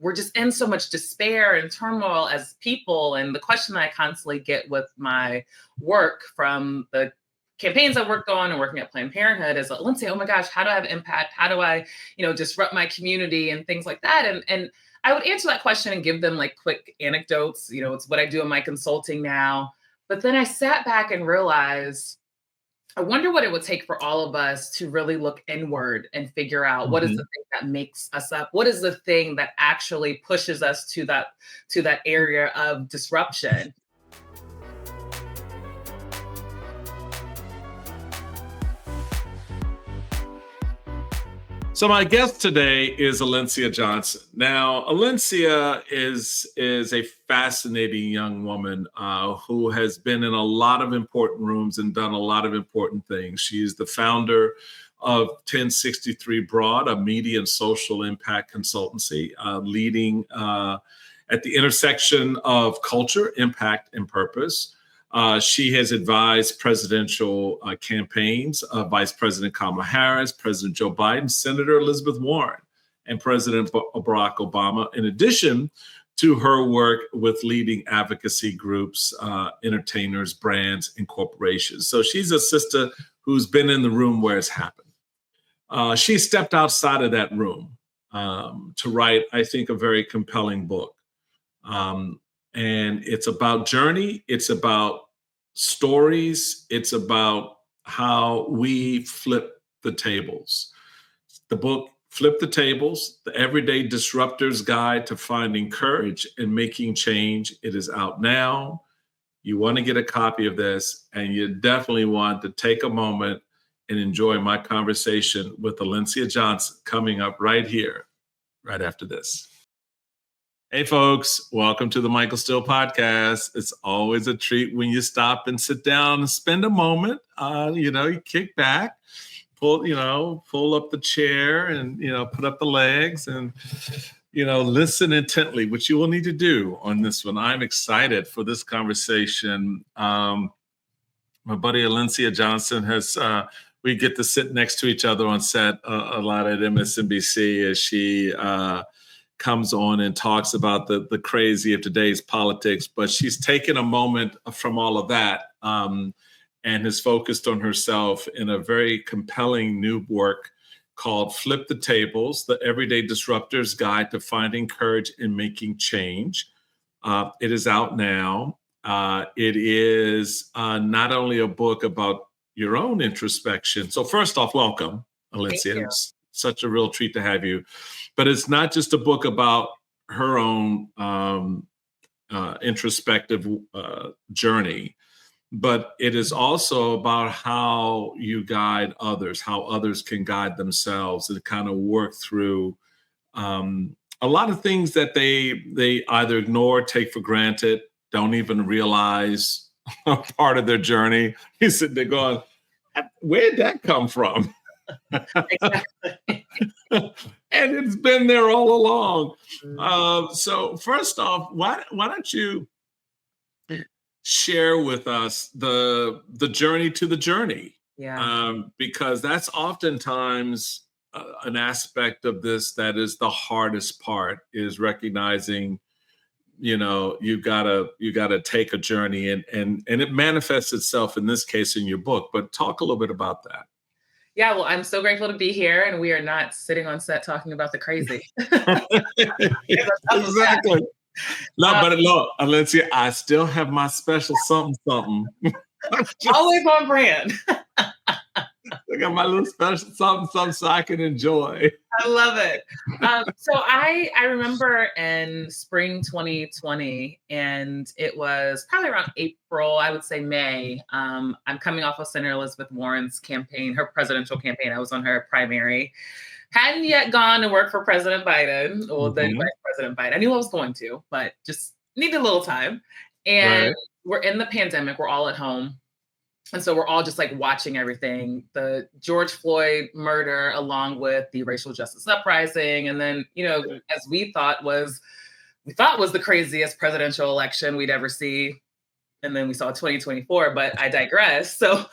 we're just in so much despair and turmoil as people. And the question I constantly get with my work from the campaigns I worked on and working at Planned Parenthood is, Alencia, oh my gosh, how do I have impact? How do I, disrupt my community and things like that? And I would answer that question and give them like quick anecdotes. It's what I do in my consulting now. But then I sat back and realized, I wonder what it would take for all of us to really look inward and figure out what is the thing that makes us up? What is the thing that actually pushes us to that area of disruption? So my guest today is Alencia Johnson. Now, Alencia is a fascinating young woman who has been in a lot of important rooms and done a lot of important things. She is the founder of 1063 Broad, a media and social impact consultancy, leading at the intersection of culture, impact, and purpose. She has advised presidential campaigns of Vice President Kamala Harris, President Joe Biden, Senator Elizabeth Warren, and President Barack Obama, in addition to her work with leading advocacy groups, entertainers, brands, and corporations. So she's a sister who's been in the room where it's happened. She stepped outside of that room to write, I think, a very compelling book. And it's about journey. It's about stories. It's about how we flip the tables. The book, Flip the Tables, The Everyday Disruptor's Guide to Finding Courage and Making Change. It is out now. You want to get a copy of this, and you definitely want to take a moment and enjoy my conversation with Alencia Johnson coming up right here, right after this. Hey, folks, welcome to the Michael Steele podcast. It's always a treat when you stop and sit down and spend a moment. You kick back, pull up the chair and, put up the legs and, listen intently, which you will need to do on this one. I'm excited for this conversation. My buddy Alencia Johnson we get to sit next to each other on set a lot at MSNBC as she comes on and talks about the crazy of today's politics, but she's taken a moment from all of that and has focused on herself in a very compelling new work called Flip the Tables, The Everyday Disruptor's Guide to Finding Courage and Making Change. It is out now. It is not only a book about your own introspection. So first off, welcome, Alencia. It's such a real treat to have you. But it's not just a book about her own introspective journey, but it is also about how you guide others, how others can guide themselves and kind of work through a lot of things that they either ignore, take for granted, don't even realize are part of their journey. He's sitting there going, where'd that come from? Exactly. And it's been there all along. So first off, why don't you share with us the journey to the journey? Yeah. Because that's oftentimes an aspect of this that is the hardest part, is recognizing, you gotta take a journey and it manifests itself in this case in your book. But talk a little bit about that. Yeah, well, I'm so grateful to be here, and we are not sitting on set talking about the crazy. Exactly. But look, Alencia, I still have my special something. Always on brand. I got my little special something so I can enjoy. I love it. So I remember in spring 2020, and it was probably around April, I would say May. I'm coming off of Senator Elizabeth Warren's campaign, her presidential campaign. I was on her primary. Hadn't yet gone to work for President Biden, or then Vice President Biden. I knew I was going to, but just needed a little time. And we're in the pandemic. We're all at home. And so we're all just like watching everything, the George Floyd murder, along with the racial justice uprising. And then, as we thought was the craziest presidential election we'd ever see. And then we saw 2024, but I digress. So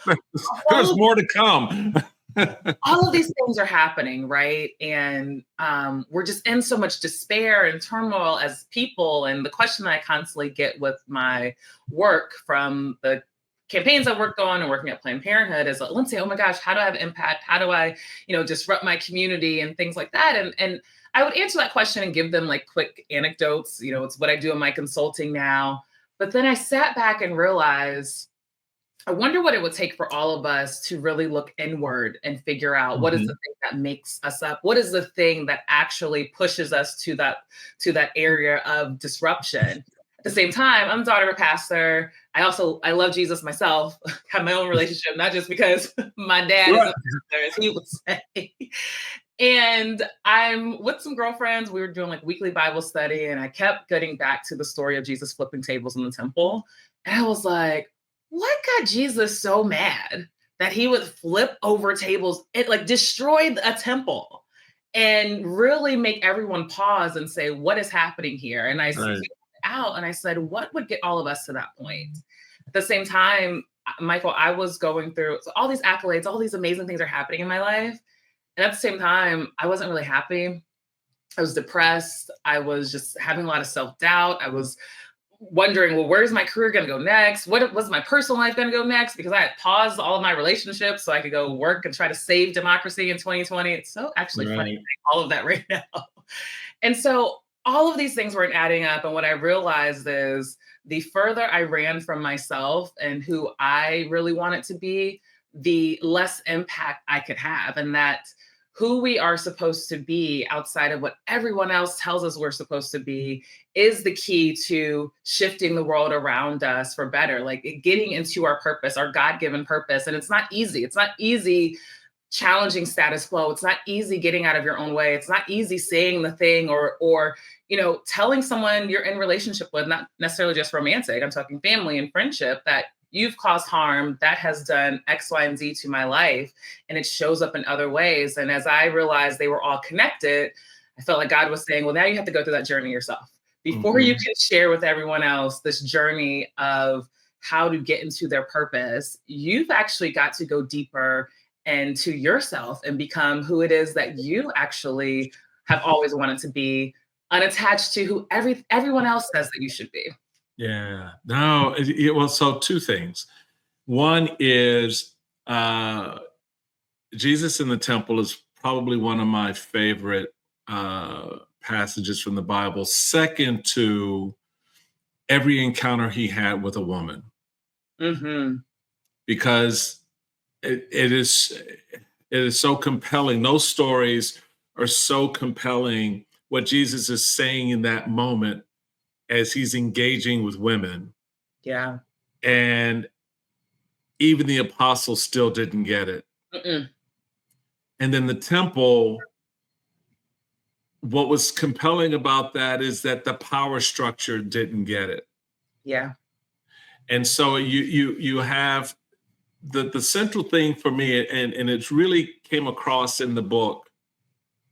there's more to come. all of these things are happening, right? And we're just in so much despair and turmoil as people. And the question that I constantly get with my work from the campaigns I worked on and working at Planned Parenthood is, Lindsay, oh my gosh, how do I have impact? How do I, disrupt my community and things like that? And I would answer that question and give them like quick anecdotes. It's what I do in my consulting now. But then I sat back and realized, I wonder what it would take for all of us to really look inward and figure out what is the thing that makes us up? What is the thing that actually pushes us to that area of disruption? At the same time, I'm the daughter of a pastor. I love Jesus myself, have my own relationship, not just because my dad is a pastor, as he would say. And I'm with some girlfriends. We were doing like weekly Bible study, and I kept getting back to the story of Jesus flipping tables in the temple. And I was like, what got Jesus so mad that he would flip over tables? It like destroyed a temple and really make everyone pause and say, what is happening here? And I Right. out and I said, what would get all of us to that point? At the same time, Michael, I was going through all these accolades, all these amazing things are happening in my life. And at the same time, I wasn't really happy. I was depressed. I was just having a lot of self-doubt. I was wondering, well, where's my career going to go next? What was my personal life going to go next? Because I had paused all of my relationships so I could go work and try to save democracy in 2020. It's so actually funny all of that right now. And so all of these things weren't adding up. And what I realized is the further I ran from myself and who I really wanted to be, the less impact I could have. And that who we are supposed to be outside of what everyone else tells us we're supposed to be is the key to shifting the world around us for better, like getting into our purpose, our God-given purpose. And it's not easy. It's not easy challenging status quo. It's not easy getting out of your own way. It's not easy saying the thing or telling someone you're in relationship with, not necessarily just romantic, I'm talking family and friendship, that you've caused harm, that has done X, Y, and Z to my life. And it shows up in other ways. And as I realized they were all connected, I felt like God was saying, well, now you have to go through that journey yourself before you can share with everyone else this journey of how to get into their purpose. You've actually got to go deeper into yourself and become who it is that you actually have always wanted to be, unattached to who everyone else says that you should be. Yeah. No, well, so two things. One is Jesus in the temple is probably one of my favorite passages from the Bible, second to every encounter he had with a woman. Because it is so compelling. Those stories are so compelling. What Jesus is saying in that moment as he's engaging with women. Yeah. And even the apostles still didn't get it. And then the temple, what was compelling about that is that the power structure didn't get it. Yeah. And so you have the central thing for me, and it really came across in the book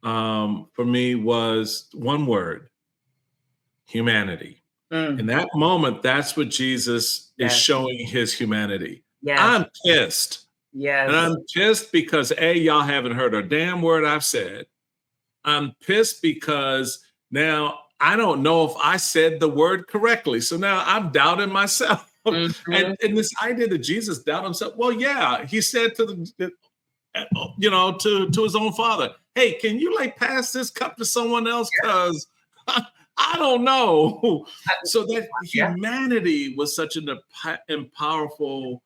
for me, was one word: humanity. In that moment, that's what Jesus is showing his humanity. I'm pissed. Yes. And I'm pissed because y'all haven't heard a damn word I've said. I'm pissed because now I don't know if I said the word correctly. So now I'm doubting myself. And this idea that Jesus doubted himself. Well, yeah, he said to to his own father, hey, can you like pass this cup to someone else? Because I don't know. So that humanity was such a powerful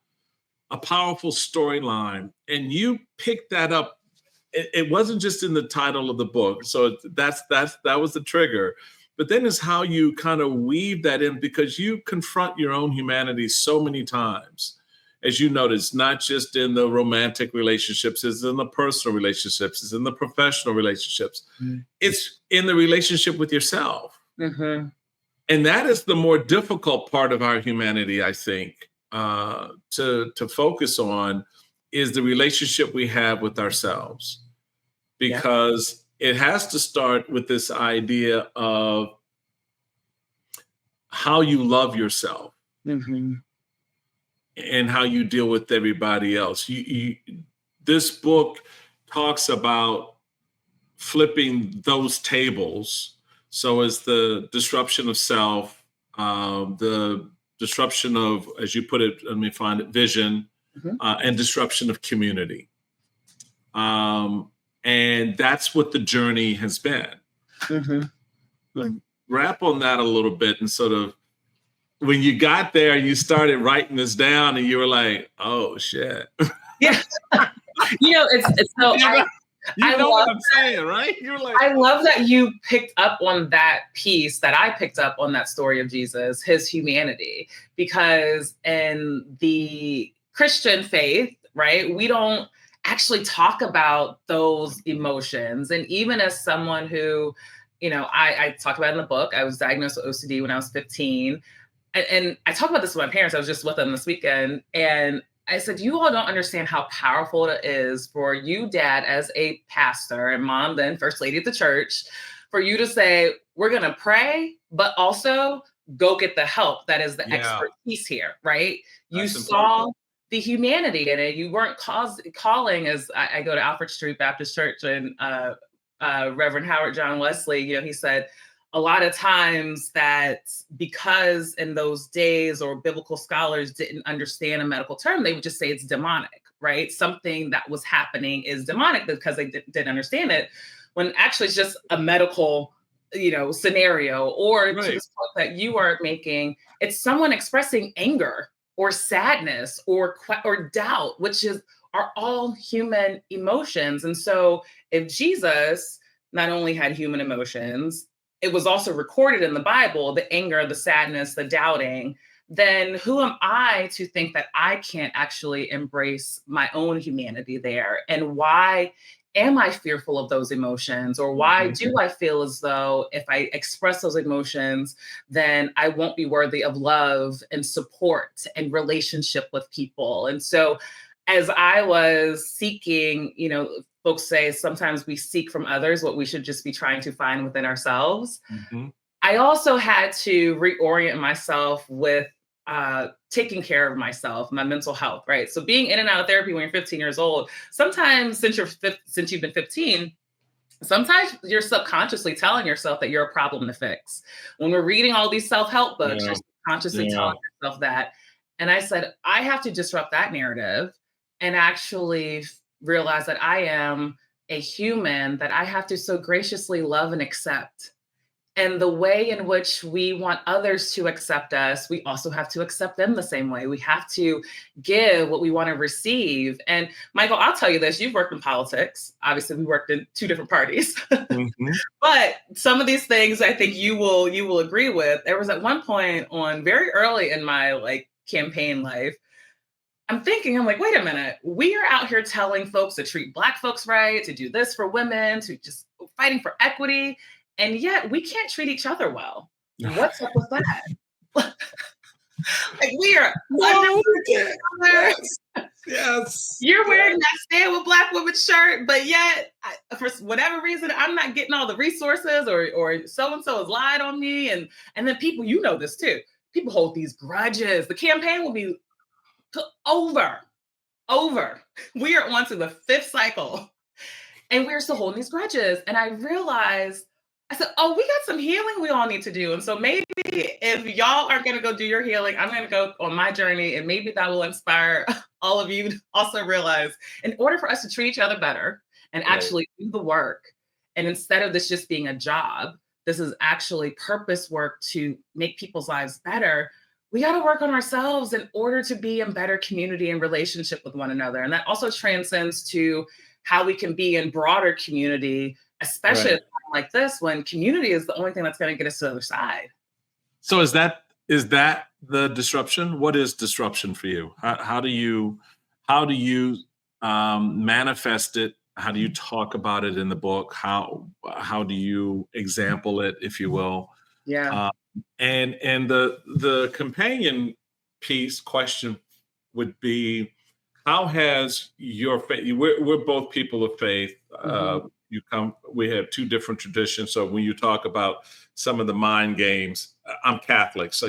storyline. And you picked that up. It wasn't just in the title of the book. So that was the trigger. But then is how you kind of weave that in, because you confront your own humanity so many times. As you notice, not just in the romantic relationships, it's in the personal relationships, it's in the professional relationships. It's in the relationship with yourself. And that is the more difficult part of our humanity, I think, to focus on, is the relationship we have with ourselves. Because it has to start with this idea of how you love yourself. And how you deal with everybody else. this book talks about flipping those tables. So as the disruption of self, the disruption of, as you put it, let me find it, vision, and disruption of community. And that's what the journey has been. Wrap on that a little bit, and sort of, when you got there and you started writing this down and you were like, oh shit. Yeah. It's so you know what I'm saying, right? You're like, I love that you picked up on that piece that I picked up on that story of Jesus, his humanity, because in the Christian faith, right, we don't actually talk about those emotions. And even as someone who, I talk about in the book, I was diagnosed with OCD when I was 15. And I talk about this with my parents. I was just with them this weekend. And I said, you all don't understand how powerful it is for you, Dad, as a pastor, and Mom, then First Lady of the church, for you to say, we're going to pray, but also go get the help. That is the expertise here, right? That's you saw the humanity in it. You weren't calling, as I go to Alfred Street Baptist Church, and Reverend Howard John Wesley, he said, a lot of times that because in those days, or biblical scholars didn't understand a medical term, they would just say it's demonic, right? Something that was happening is demonic because they didn't understand it, when actually it's just a medical, scenario. Or to this point that you are making, it's someone expressing anger or sadness or doubt, which are all human emotions. And so if Jesus not only had human emotions, it was also recorded in the Bible, the anger, the sadness, the doubting, then who am I to think that I can't actually embrace my own humanity there? And why am I fearful of those emotions? Or why do I feel as though if I express those emotions, then I won't be worthy of love and support and relationship with people? And so as I was seeking, folks say sometimes we seek from others what we should just be trying to find within ourselves. I also had to reorient myself with taking care of myself, my mental health, right? So being in and out of therapy when you're 15 years old, sometimes since you've been 15, sometimes you're subconsciously telling yourself that you're a problem to fix. When we're reading all these self-help books, you're subconsciously telling yourself that. And I said, I have to disrupt that narrative and actually realize that I am a human that I have to so graciously love and accept. And the way in which we want others to accept us, we also have to accept them the same way. We have to give what we want to receive. And Michael, I'll tell you this, you've worked in politics. Obviously, we worked in two different parties. But some of these things I think you will agree with. There was at one point very early in my campaign life, I'm like, wait a minute, we are out here telling folks to treat Black folks right, to do this for women, to just fighting for equity. And yet we can't treat each other well. What's up with that? We are Yes. You're wearing that Stand With Black Women shirt, but yet, for whatever reason, I'm not getting all the resources, or so-and-so has lied on me. And then people, this too, people hold these grudges. The campaign will be over. We are on to the 5th cycle, and we're still holding these grudges. And I realized, I said, we got some healing we all need to do. And so maybe if y'all aren't going to go do your healing, I'm going to go on my journey, and maybe that will inspire all of you to also realize, in order for us to treat each other better and actually do the work, and instead of this just being a job, this is actually purpose work to make people's lives better. We got to work on ourselves in order to be in better community and relationship with one another. And that also transcends to how we can be in broader community, especially at a time like this, when community is the only thing that's going to get us to the other side. So is that the disruption? What is disruption for you? How do you manifest it? How do you talk about it in the book? How do you example it, if you will? Yeah. And the companion piece question would be, how has your faith? We're both people of faith. We have two different traditions. So when you talk about some of the mind games, I'm Catholic, so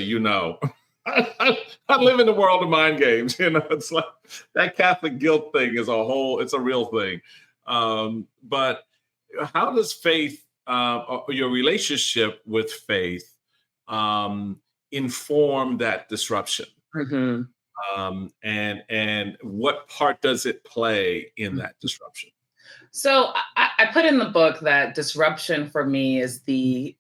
I live in the world of mind games. It's like that Catholic guilt thing is it's a real thing. But how does faith, or your relationship with faith, inform that disruption? Mhm. And what part does it play in that disruption? So I put in the book that disruption for me is the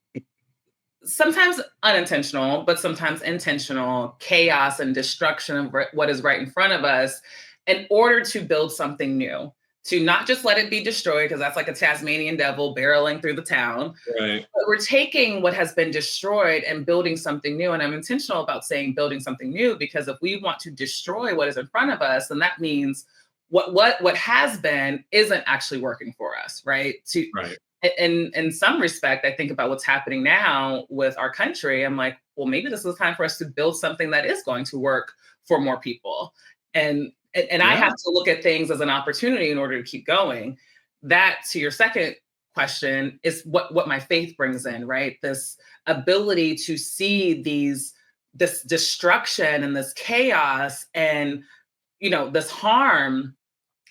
sometimes unintentional, but sometimes intentional chaos and destruction of what is right in front of us in order to build something new. To not just let it be destroyed, because that's like a Tasmanian devil barreling through the town. Right. But we're taking what has been destroyed and building something new. And I'm intentional about saying building something new, because if we want to destroy what is in front of us, then that means what has been isn't actually working for us, right? Right. In some respect, I think about what's happening now with our country. I'm like, well, maybe this is time for us to build something that is going to work for more people. And I Yeah. have to look at things as an opportunity in order to keep going. That, to your second question, is what my faith brings in, right? This ability to see this destruction and this chaos and this harm,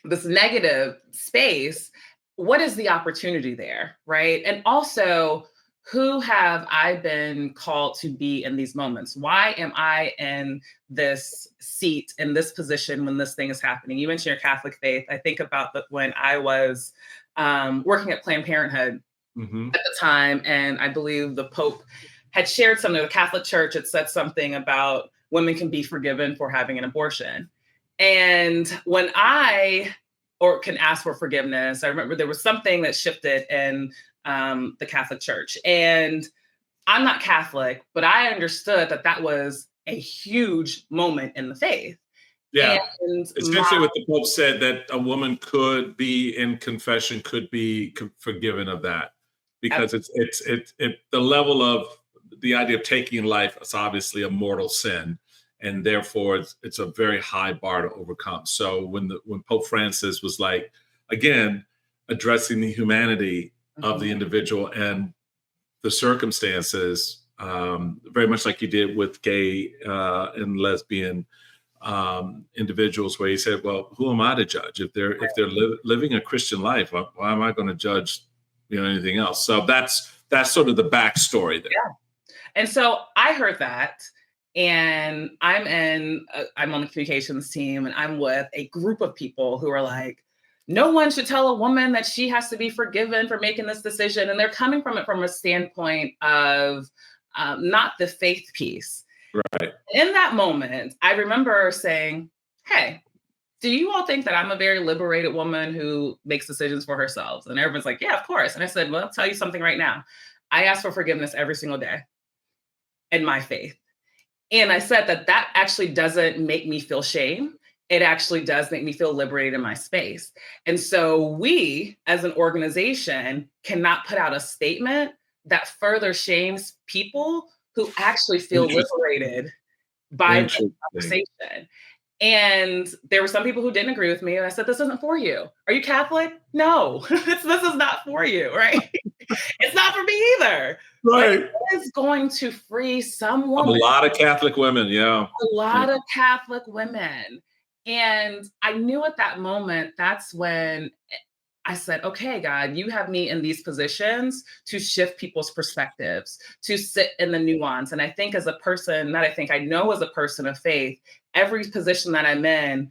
this negative space. What is the opportunity there, right? And also, who have I been called to be in these moments? Why am I in this seat, in this position when this thing is happening? You mentioned your Catholic faith. I think about when I was working at Planned Parenthood Hmm. at the time, and I believe the Pope had shared something. The Catholic Church had said something about women can be forgiven for having an abortion. And when or can ask for forgiveness, I remember there was something that shifted in the Catholic Church. And I'm not Catholic, but I understood that was a huge moment in the faith. Yeah. And Essentially, what the Pope said, that a woman could be in confession, could be forgiven of that, because the level of the idea of taking life is obviously a mortal sin, and therefore it's a very high bar to overcome. So when Pope Francis was like, again, addressing the humanity of the individual and the circumstances, very much like he did with gay and lesbian individuals, where he said, "Well, who am I to judge if they're living a Christian life? Why am I going to judge anything else?" So that's sort of the backstory there. Yeah. And so I heard that, and I'm on the communications team, and I'm with a group of people who are like, no one should tell a woman that she has to be forgiven for making this decision. And they're coming from it from a standpoint of not the faith piece. Right. In that moment, I remember saying, hey, do you all think that I'm a very liberated woman who makes decisions for herself? And everyone's like, yeah, of course. And I said, well, I'll tell you something right now. I ask for forgiveness every single day in my faith. And I said that actually doesn't make me feel shame. It actually does make me feel liberated in my space. And so we, as an organization, cannot put out a statement that further shames people who actually feel liberated by the conversation. And there were some people who didn't agree with me. And I said, this isn't for you. Are you Catholic? No, this is not for you, right? It's not for me either. Right. But it is going to free some woman. A lot of Catholic women, yeah. A lot of Catholic women. And I knew at that moment, that's when I said, okay, God, you have me in these positions to shift people's perspectives, to sit in the nuance. And I think as a person, I know as a person of faith, every position that I'm in,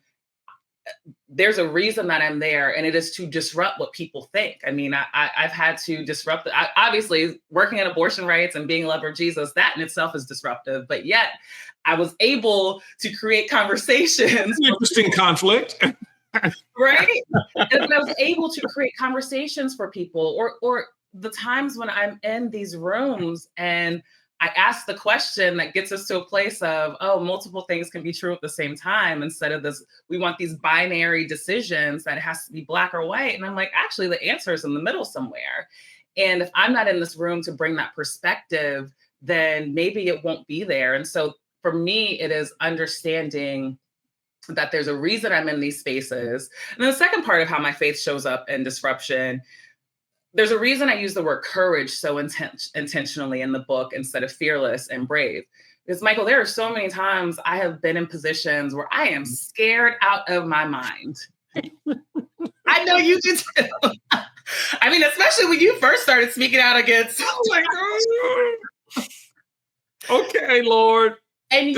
there's a reason that I'm there, and it is to disrupt what people think. I mean, I've had to disrupt it. Obviously, working in abortion rights and being a lover of Jesus, that in itself is disruptive. But yet, I was able to create conversations. Interesting conflict. Right? And I was able to create conversations for people, or the times when I'm in these rooms and I ask the question that gets us to a place of, oh, multiple things can be true at the same time, instead of this, we want these binary decisions that it has to be black or white. And I'm like, actually, the answer is in the middle somewhere. And if I'm not in this room to bring that perspective, then maybe it won't be there. And so for me, it is understanding that there's a reason I'm in these spaces. And the second part of how my faith shows up in disruption, there's a reason I use the word courage so intentionally in the book instead of fearless and brave. Because Michael, there are so many times I have been in positions where I am scared out of my mind. I know you do too. I mean, especially when you first started speaking out against. Okay, Lord. And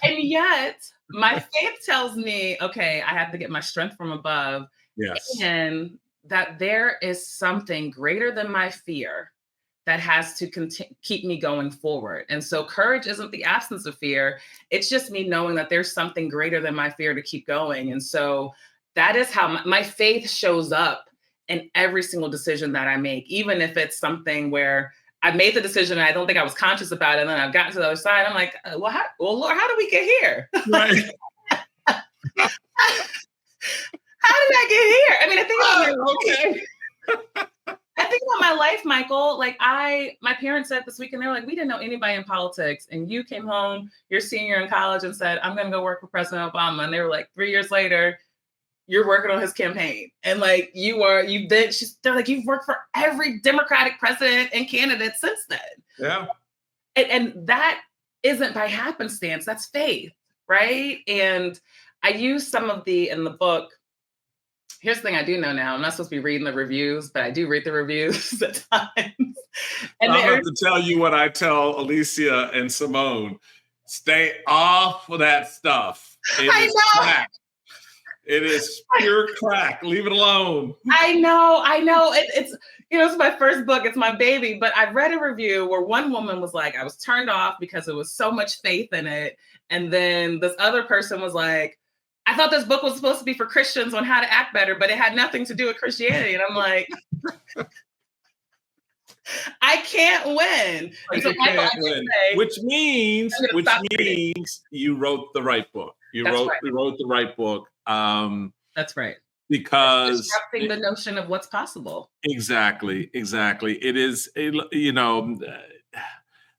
yet, my faith tells me, okay, I have to get my strength from above. Yes. And that there is something greater than my fear that has to keep me going forward. And so courage isn't the absence of fear. It's just me knowing that there's something greater than my fear to keep going. And so that is how my faith shows up in every single decision that I make, even if it's something where I made the decision and I don't think I was conscious about it. And then I've gotten to the other side. I'm like, well, Lord, how did we get here? Right. How did I get here? I mean, I think about my life, Michael. Like my parents said this weekend, they were like, we didn't know anybody in politics. And you came home, you're senior in college, and said, I'm going to go work for President Obama. And they were like, 3 years later, you're working on his campaign. And like they're like, you've worked for every Democratic president and candidate since then. Yeah. And that isn't by happenstance, that's faith, right? And I use some of in the book. Here's the thing I do know now. I'm not supposed to be reading the reviews, but I do read the reviews at times. And I'm going to tell you what I tell Alicia and Simone. Stay off of that stuff. I know. Crack. It is pure crack. Leave it alone. I know. It's it's my first book. It's my baby. But I read a review where one woman was like, I was turned off because there was so much faith in it. And then this other person was like, I thought this book was supposed to be for Christians on how to act better, but it had nothing to do with Christianity. And I'm like, I can't win. Which means you wrote the right book. You wrote the right book. That's right. Because disrupting the notion of what's possible. Exactly. It is,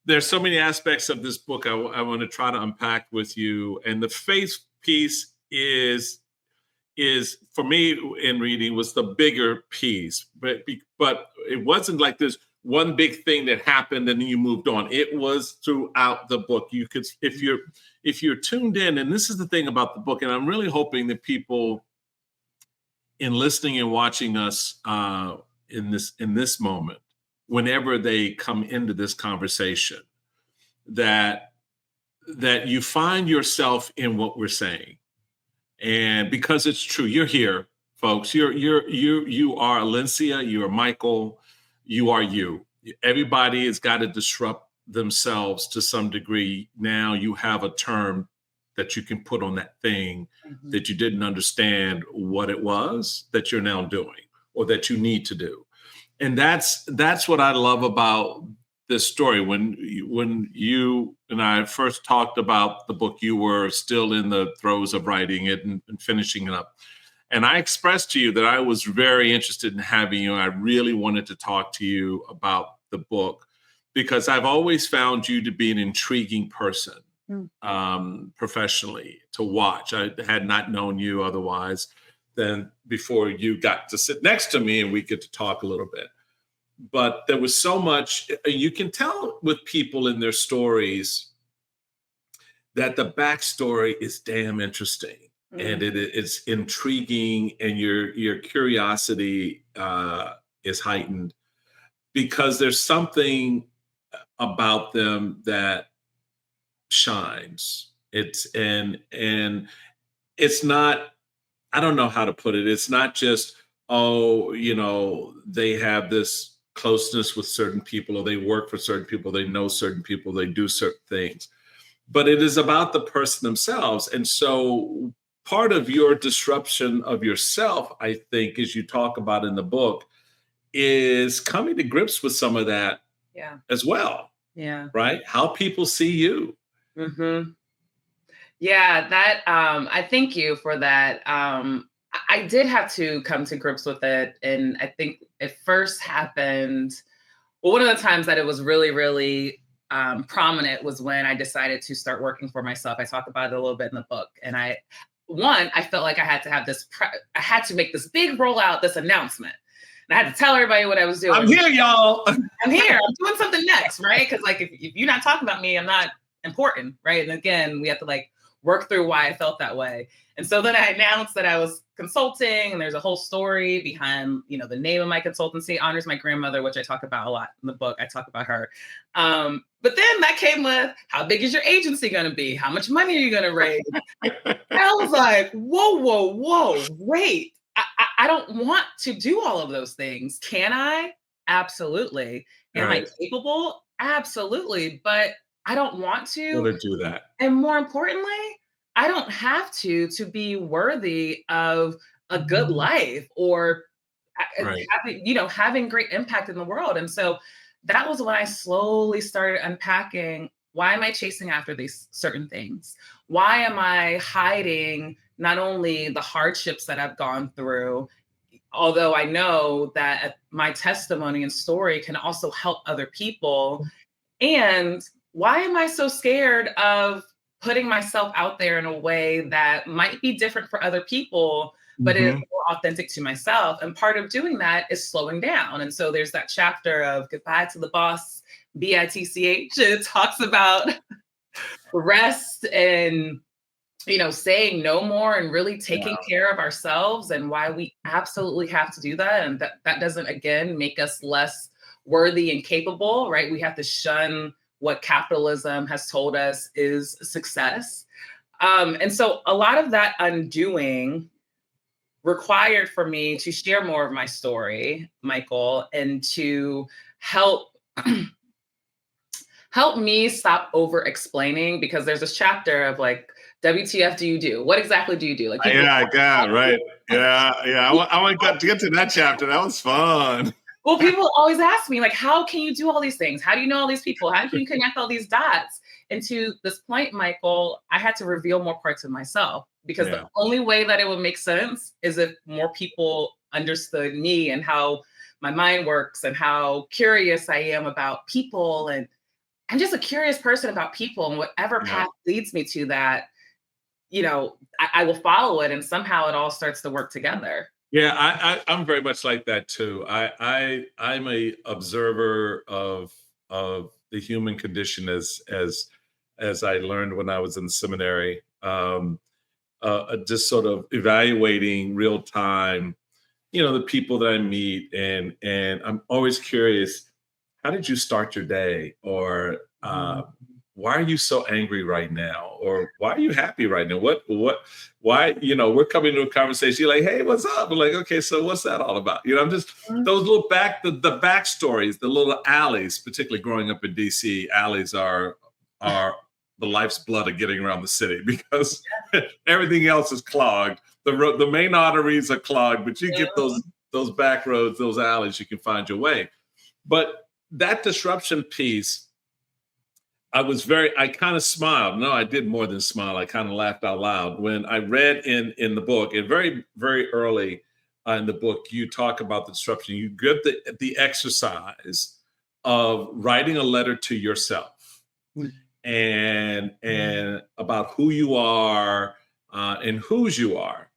there's so many aspects of this book I want to try to unpack with you. And the faith piece is for me in reading was the bigger piece, but it wasn't like this one big thing that happened and then you moved on. It was throughout the book. You could, if you're tuned in, and this is the thing about the book, and I'm really hoping that people in listening and watching us in this moment, whenever they come into this conversation, that you find yourself in what we're saying. And because it's true, you're here, folks. You are Alencia, you are Michael, you are you. Everybody has got to disrupt themselves to some degree. Now you have a term that you can put on that thing that you didn't understand what it was that you're now doing or that you need to do. And that's what I love about this story. When you and I first talked about the book, you were still in the throes of writing it and finishing it up. And I expressed to you that I was very interested in having you. I really wanted to talk to you about the book because I've always found you to be an intriguing person professionally to watch. I had not known you otherwise than before you got to sit next to me and we get to talk a little bit. But there was so much, you can tell with people in their stories that the backstory is damn interesting and it's intriguing and your curiosity is heightened because there's something about them that shines. It's not, I don't know how to put it. It's not just, they have this closeness with certain people or they work for certain people, they know certain people, they do certain things, but it is about the person themselves. And so part of your disruption of yourself, I think, as you talk about in the book, is coming to grips with some of that as well. Yeah. Right? How people see you. Mm-hmm. Yeah, that I thank you for that. I did have to come to grips with it. And I think it first happened, one of the times that it was really, really prominent was when I decided to start working for myself. I talk about it a little bit in the book. And I felt like I had to have I had to make this big rollout, this announcement. And I had to tell everybody what I was doing. I'm here, y'all. I'm here. I'm doing something next, right? Because like if you're not talking about me, I'm not important, right? And again, we have to like work through why I felt that way. And so then I announced that I was consulting, and there's a whole story behind, the name of my consultancy honors my grandmother, which I talk about a lot in the book. I talk about her. But then that came with, how big is your agency going to be? How much money are you going to raise? I was like, whoa, wait. I don't want to do all of those things. Can I? Absolutely. Am I capable? Absolutely. But I don't want to do that. And more importantly, I don't have to be worthy of a good life or having great impact in the world. And so that was when I slowly started unpacking, why am I chasing after these certain things? Why am I hiding not only the hardships that I've gone through, although I know that my testimony and story can also help other people? And why am I so scared of putting myself out there in a way that might be different for other people, but is more authentic to myself? And part of doing that is slowing down. And so there's that chapter of Goodbye to the Boss, BITCH. It talks about rest and, saying no more and really taking care of ourselves, and why we absolutely have to do that. And that doesn't, again, make us less worthy and capable, right? We have to shun what capitalism has told us is success. And so a lot of that undoing required for me to share more of my story, Michael, and to help me stop over explaining, because there's this chapter of like, WTF do you do? What exactly do you do? Like, right. Yeah. I want to get to that chapter. That was fun. Well, people always ask me, like, how can you do all these things? How do you know all these people? How can you connect all these dots? And to this point, Michael, I had to reveal more parts of myself, because the only way that it would make sense is if more people understood me and how my mind works and how curious I am about people. And I'm just a curious person about people, and whatever path leads me to that, I will follow it, and somehow it all starts to work together. Yeah, I'm very much like that too. I'm a observer of the human condition as I learned when I was in seminary. Just sort of evaluating real time, the people that I meet, and I'm always curious. How did you start your day? Or why are you so angry right now? Or why are you happy right now? Why, we're coming to a conversation, you're like, hey, what's up? I'm like, okay, so what's that all about? I'm just those little the backstories, the little alleys, particularly growing up in DC, alleys are the life's blood of getting around the city, because everything else is clogged. The main arteries are clogged, but you get those back roads, those alleys, you can find your way. But that disruption piece, I kind of smiled. No, I did more than smile. I kind of laughed out loud when I read in the book, and very, very early in the book, you talk about the disruption. You get the exercise of writing a letter to yourself and about who you are and whose you are.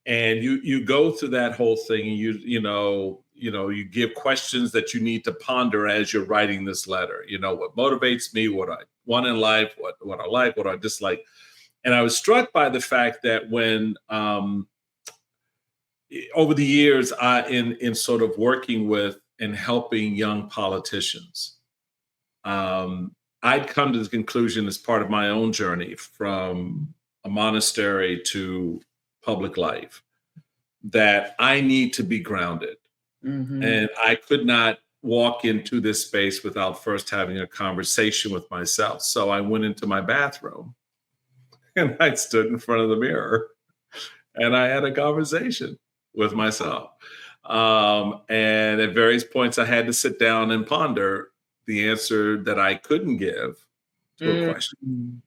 And you go through that whole thing, and you give questions that you need to ponder as you're writing this letter. What motivates me, what I want in life, what I like, what I dislike. And I was struck by the fact that when over the years, in sort of working with and helping young politicians, I'd come to the conclusion, as part of my own journey from a monastery to public life, that I need to be grounded. And I could not walk into this space without first having a conversation with myself. So I went into my bathroom and I stood in front of the mirror and I had a conversation with myself. And at various points, I had to sit down and ponder the answer that I couldn't give to a question,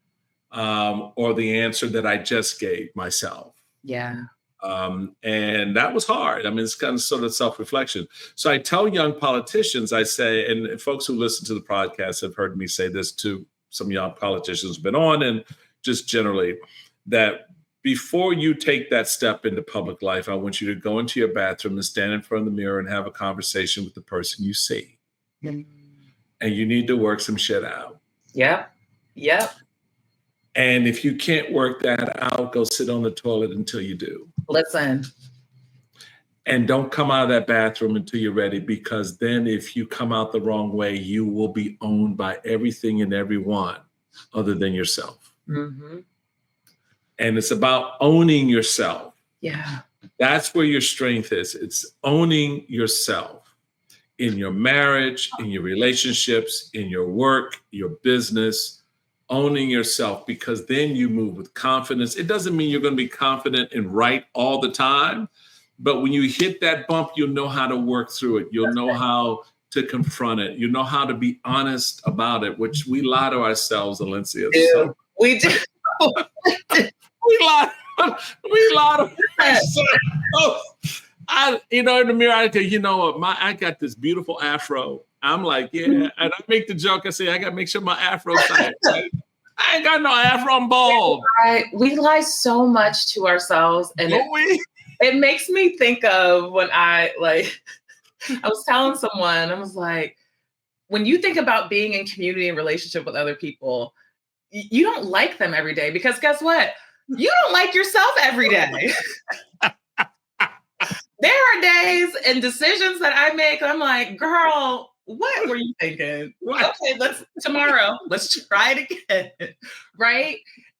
or the answer that I just gave myself. Yeah. And that was hard. I mean, it's kind of sort of self-reflection. So I tell young politicians, I say, and folks who listen to the podcast have heard me say this to some young politicians who've been on, and just generally, that before you take that step into public life, I want you to go into your bathroom and stand in front of the mirror and have a conversation with the person you see. Mm. And you need to work some shit out. Yep. Yep. And if you can't work that out, go sit on the toilet until you do. Listen. And don't come out of that bathroom until you're ready, because then if you come out the wrong way, you will be owned by everything and everyone other than yourself. Mm-hmm. And it's about owning yourself. Yeah. That's where your strength is. It's owning yourself in your marriage, in your relationships, in your work, your business, owning yourself, because then you move with confidence. It doesn't mean you're going to be confident and right all the time, but when you hit that bump, you'll know how to work through it. You'll know how to confront it. You know how to be honest about it, which we lie to ourselves, Alencia. So we do. we lie to ourselves. In the mirror, I go, I got this beautiful afro. I'm like, yeah. And I make the joke. I say, I got to make sure my afro's tight. Right? I ain't got no afro. I'm bald. We lie so much to ourselves. And it makes me think of when I was telling someone, I was like, when you think about being in community and relationship with other people, you don't like them every day, because guess what? You don't like yourself every day. There are days and decisions that I make, I'm like, girl, what were you thinking? Okay, tomorrow, let's try it again. Right?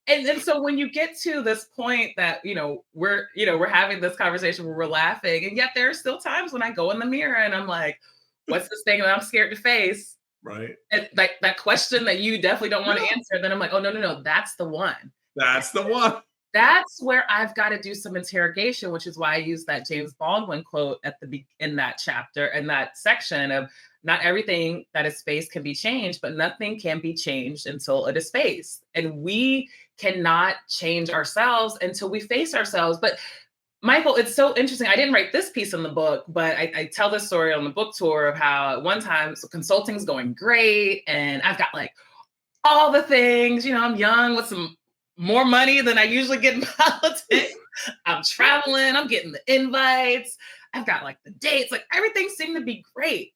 And so when you get to this point that, we're having this conversation where we're laughing, and yet there are still times when I go in the mirror and I'm like, what's this thing that I'm scared to face? Right. And that question that you definitely don't want to answer. Then I'm like, oh, no, that's the one. That's the one. That's where I've got to do some interrogation, which is why I use that James Baldwin quote in that chapter, in that section of, not everything that is faced can be changed, but nothing can be changed until it is faced. And we cannot change ourselves until we face ourselves. But Michael, it's so interesting. I didn't write this piece in the book, but I tell this story on the book tour of how at one time, so consulting's going great, and I've got all the things, I'm young with some more money than I usually get in politics. I'm traveling, I'm getting the invites, I've got the dates, everything seemed to be great.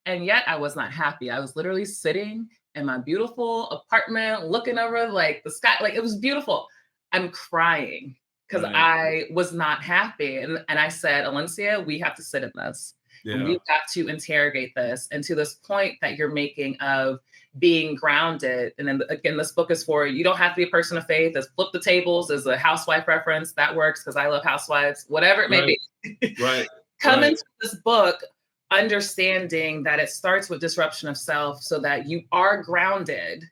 And yet I was not happy. I was literally sitting in my beautiful apartment, looking over the sky. It was beautiful. I'm crying because I was not happy. And I said, Alencia, we have to sit in this. Yeah. And we've got to interrogate this. And to this point that you're making of being grounded. And then again, this book is for, you don't have to be a person of faith. As Flip the Tables is a housewife reference. That works because I love housewives, whatever it may be. Right. Come into this book understanding that it starts with disruption of self, so that you are grounded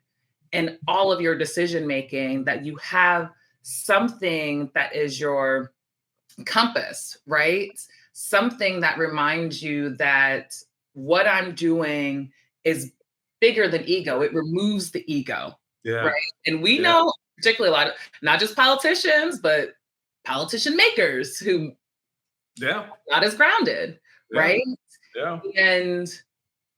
in all of your decision making, that you have something that is your compass, right? Something that reminds you that what I'm doing is bigger than ego. It removes the ego, right? And we know, particularly a lot of, not just politicians, but politician makers who not as grounded, right? Yeah. And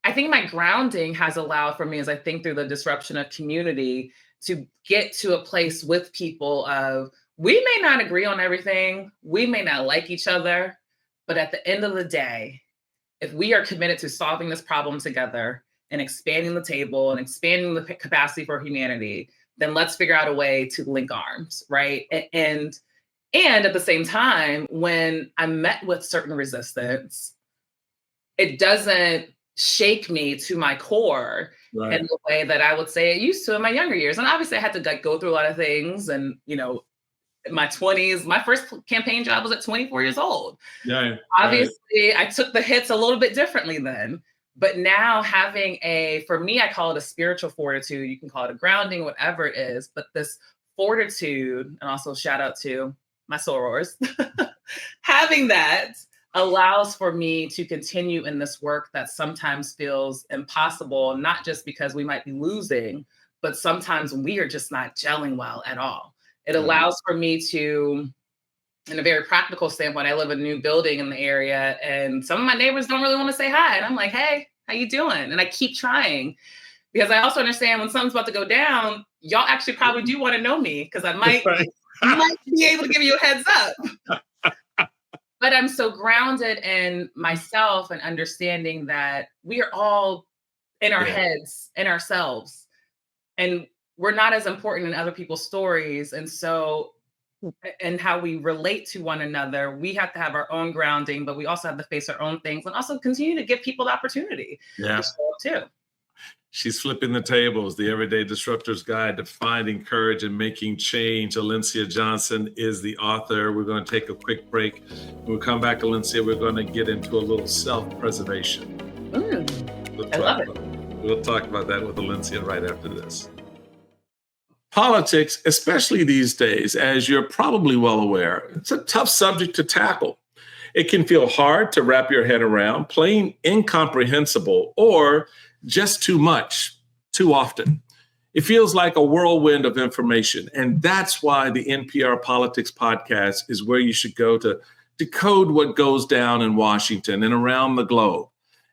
I think my grounding has allowed for me, as I think through the disruption of community, to get to a place with people of, we may not agree on everything, we may not like each other, but at the end of the day, if we are committed to solving this problem together and expanding the table and expanding the capacity for humanity, then let's figure out a way to link arms, right? And at the same time, when I'm met with certain resistance, it doesn't shake me to my core in the way that I would say it used to in my younger years. And obviously I had to go through a lot of things. And, in my 20s, my first campaign job was at 24 years old. Yeah, obviously I took the hits a little bit differently then. But now having for me, I call it a spiritual fortitude. You can call it a grounding, whatever it is. But this fortitude, and also shout out to my sorors, having that allows for me to continue in this work that sometimes feels impossible, not just because we might be losing, but sometimes we are just not gelling well at all. It allows for me to, in a very practical standpoint, I live in a new building in the area, and some of my neighbors don't really want to say hi. And I'm like, hey, how you doing? And I keep trying, because I also understand when something's about to go down, y'all actually probably do want to know me, because I might might be able to give you a heads up. But I'm so grounded in myself and understanding that we are all in our heads, in ourselves, and we're not as important in other people's stories. And so, and how we relate to one another, we have to have our own grounding, but we also have to face our own things and also continue to give people the opportunity to show up too. She's flipping the tables, the Everyday Disruptor's Guide to Finding Courage and Making Change. Alencia Johnson is the author. We're going to take a quick break. When we come back, Alencia, we're going to get into a little self-preservation. I love it. We'll talk about that with Alencia right after this. Politics, especially these days, as you're probably well aware, it's a tough subject to tackle. It can feel hard to wrap your head around, plain incomprehensible, or just too much, too often. It feels like a whirlwind of information. And that's why the NPR Politics Podcast is where you should go to decode what goes down in Washington and around the globe,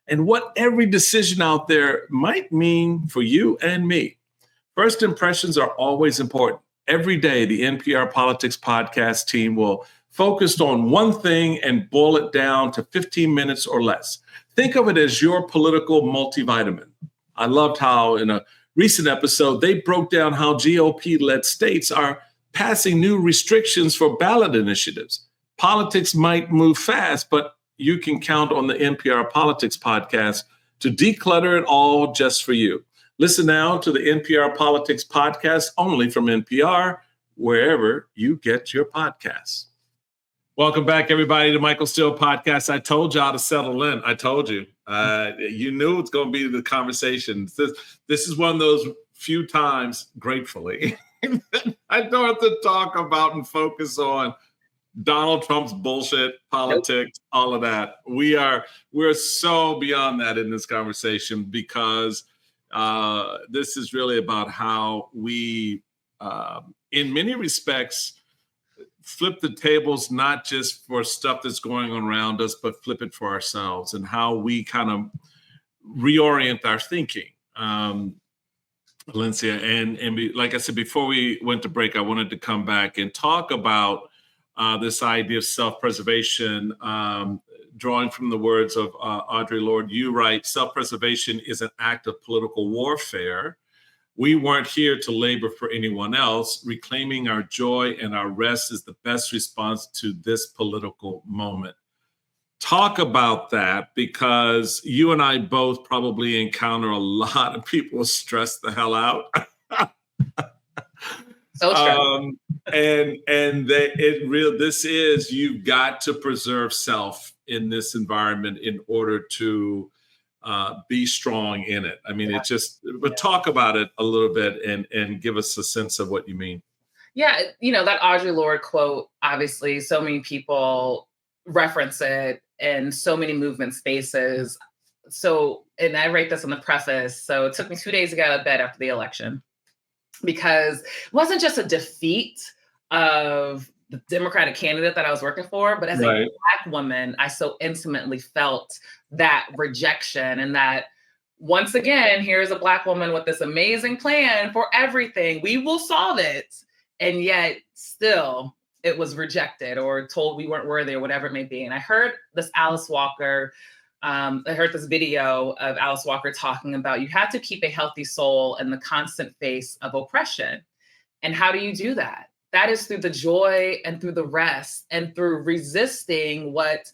and what every decision out there might mean for you and me. First impressions are always important. Every day, the NPR Politics Podcast team will focus on one thing and boil it down to 15 minutes or less. Think of it as your political multivitamin. I loved how in a recent episode, they broke down how GOP-led states are passing new restrictions for ballot initiatives. Politics might move fast, but you can count on the NPR Politics Podcast to declutter it all just for you. Listen now to the NPR Politics Podcast only from NPR, wherever you get your podcasts. Welcome back, everybody, to Michael Steele Podcast. I told y'all to settle in. I told you. You knew it's going to be the conversation. This is one of those few times, gratefully, I don't have to talk about and focus on Donald Trump's bullshit, politics, all of that. We're so beyond that in this conversation, because this is really about how we, in many respects, flip the tables, not just for stuff that's going on around us, but flip it for ourselves and how we kind of reorient our thinking. Alencia, like I said, before we went to break, I wanted to come back and talk about this idea of self-preservation, drawing from the words of Audre Lorde. You write, self-preservation is an act of political warfare. We weren't here to labor for anyone else. Reclaiming our joy and our rest is the best response to this political moment. Talk about that, because you and I both probably encounter a lot of people stress the hell out. So true. This is, you've got to preserve self in this environment in order to be strong in it. I mean, but talk about it a little bit and give us a sense of what you mean. Yeah, that Audre Lorde quote, obviously, so many people reference it in so many movement spaces. So, and I write this in the preface. So it took me 2 days to get out of bed after the election, because it wasn't just a defeat of the Democratic candidate that I was working for, but as a Black woman, I so intimately felt that rejection, and that once again, here's a Black woman with this amazing plan for everything. We will solve it. And yet still it was rejected or told we weren't worthy or whatever it may be. And I heard this Alice Walker, I heard this video of Alice Walker talking about, you have to keep a healthy soul in the constant face of oppression. And how do you do that? That is through the joy and through the rest and through resisting what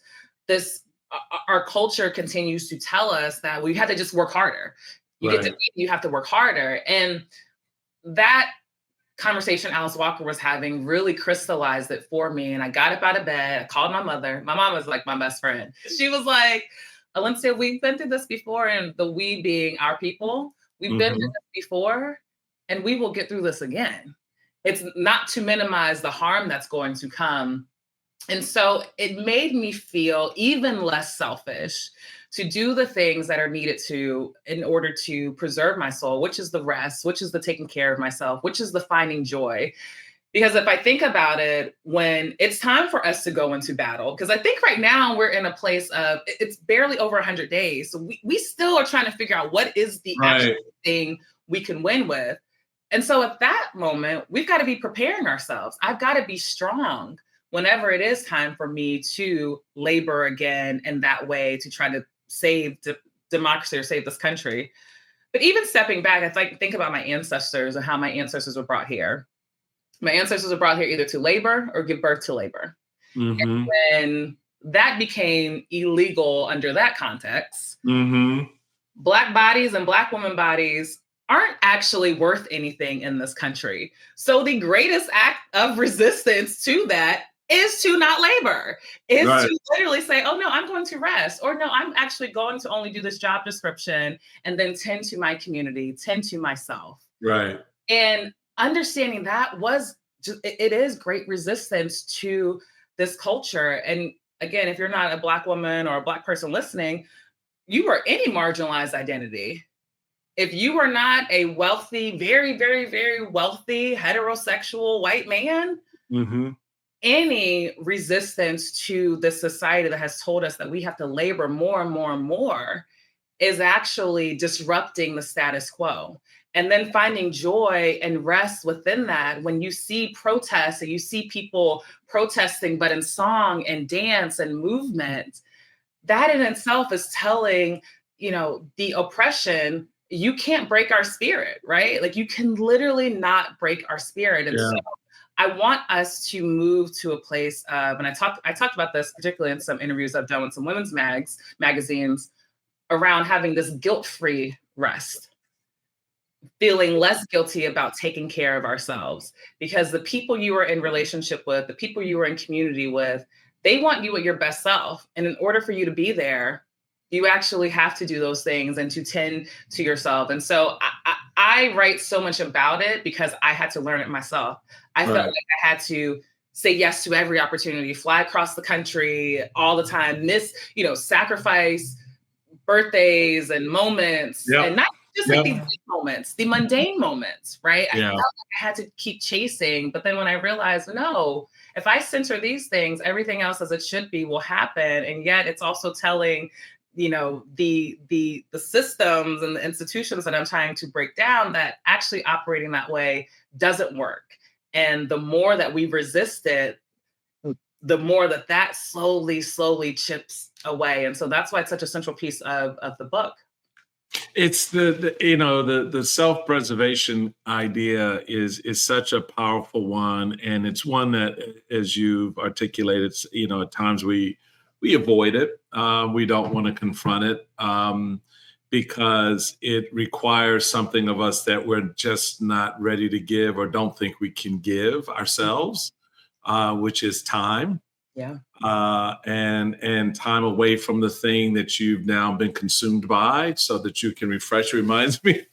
our culture continues to tell us, that we have to just work harder. You have to work harder. And that conversation Alice Walker was having really crystallized it for me. And I got up out of bed. I called my mother. My mom was like my best friend. She was like, Alencia, we've been through this before. And the we being our people, we've been through this before, and we will get through this again. It's not to minimize the harm that's going to come. And so it made me feel even less selfish to do the things that are needed in order to preserve my soul, which is the rest, which is the taking care of myself, which is the finding joy. Because if I think about it, when it's time for us to go into battle, because I think right now we're in a place of, it's barely over 100 days. So we still are trying to figure out what is the actual thing we can win with. And so at that moment, we've got to be preparing ourselves. I've got to be strong whenever it is time for me to labor again in that way to try to save democracy or save this country. But even stepping back, I think about my ancestors and how my ancestors were brought here. My ancestors were brought here either to labor or give birth to labor. Mm-hmm. And that became illegal under that context. Mm-hmm. Black bodies and Black women bodies aren't actually worth anything in this country. So the greatest act of resistance to that is to not labor, is Right. to literally say, oh no, I'm going to rest, or no, I'm actually going to only do this job description and then tend to my community, tend to myself. Right. And understanding that was just, it is great resistance to this culture. And again, if you're not a Black woman or a Black person listening, you are any marginalized identity. If you are not a wealthy, very, very, very wealthy, heterosexual white man, Mm-hmm. any resistance to this society that has told us that we have to labor more and more and more is actually disrupting the status quo. And then finding joy and rest within that when you see protests and you see people protesting, but in song and dance and movement, that in itself is telling, the oppression, you can't break our spirit, right? Like you can literally not break our spirit. And so I want us to move to a place of, and I talked about this particularly in some interviews I've done with some women's magazines around having this guilt-free rest, feeling less guilty about taking care of ourselves, because the people you are in relationship with, the people you are in community with, they want you at your best self. And in order for you to be there, you actually have to do those things and to tend to yourself. And so I write so much about it because I had to learn it myself. I felt like I had to say yes to every opportunity, fly across the country all the time, sacrifice birthdays and moments, and not just like these big moments, the mundane moments, right? I felt like I had to keep chasing. But then when I realized, no, if I center these things, everything else as it should be will happen. And yet it's also telling, the systems and the institutions that I'm trying to break down that actually operating that way doesn't work. And the more that we resist it, the more that slowly chips away. And so that's why it's such a central piece of the book. It's the self-preservation idea is such a powerful one, and it's one that, as you've articulated, at times we avoid it. We don't want to confront it because it requires something of us that we're just not ready to give or don't think we can give ourselves, which is time. Yeah. And time away from the thing that you've now been consumed by so that you can refresh. It reminds me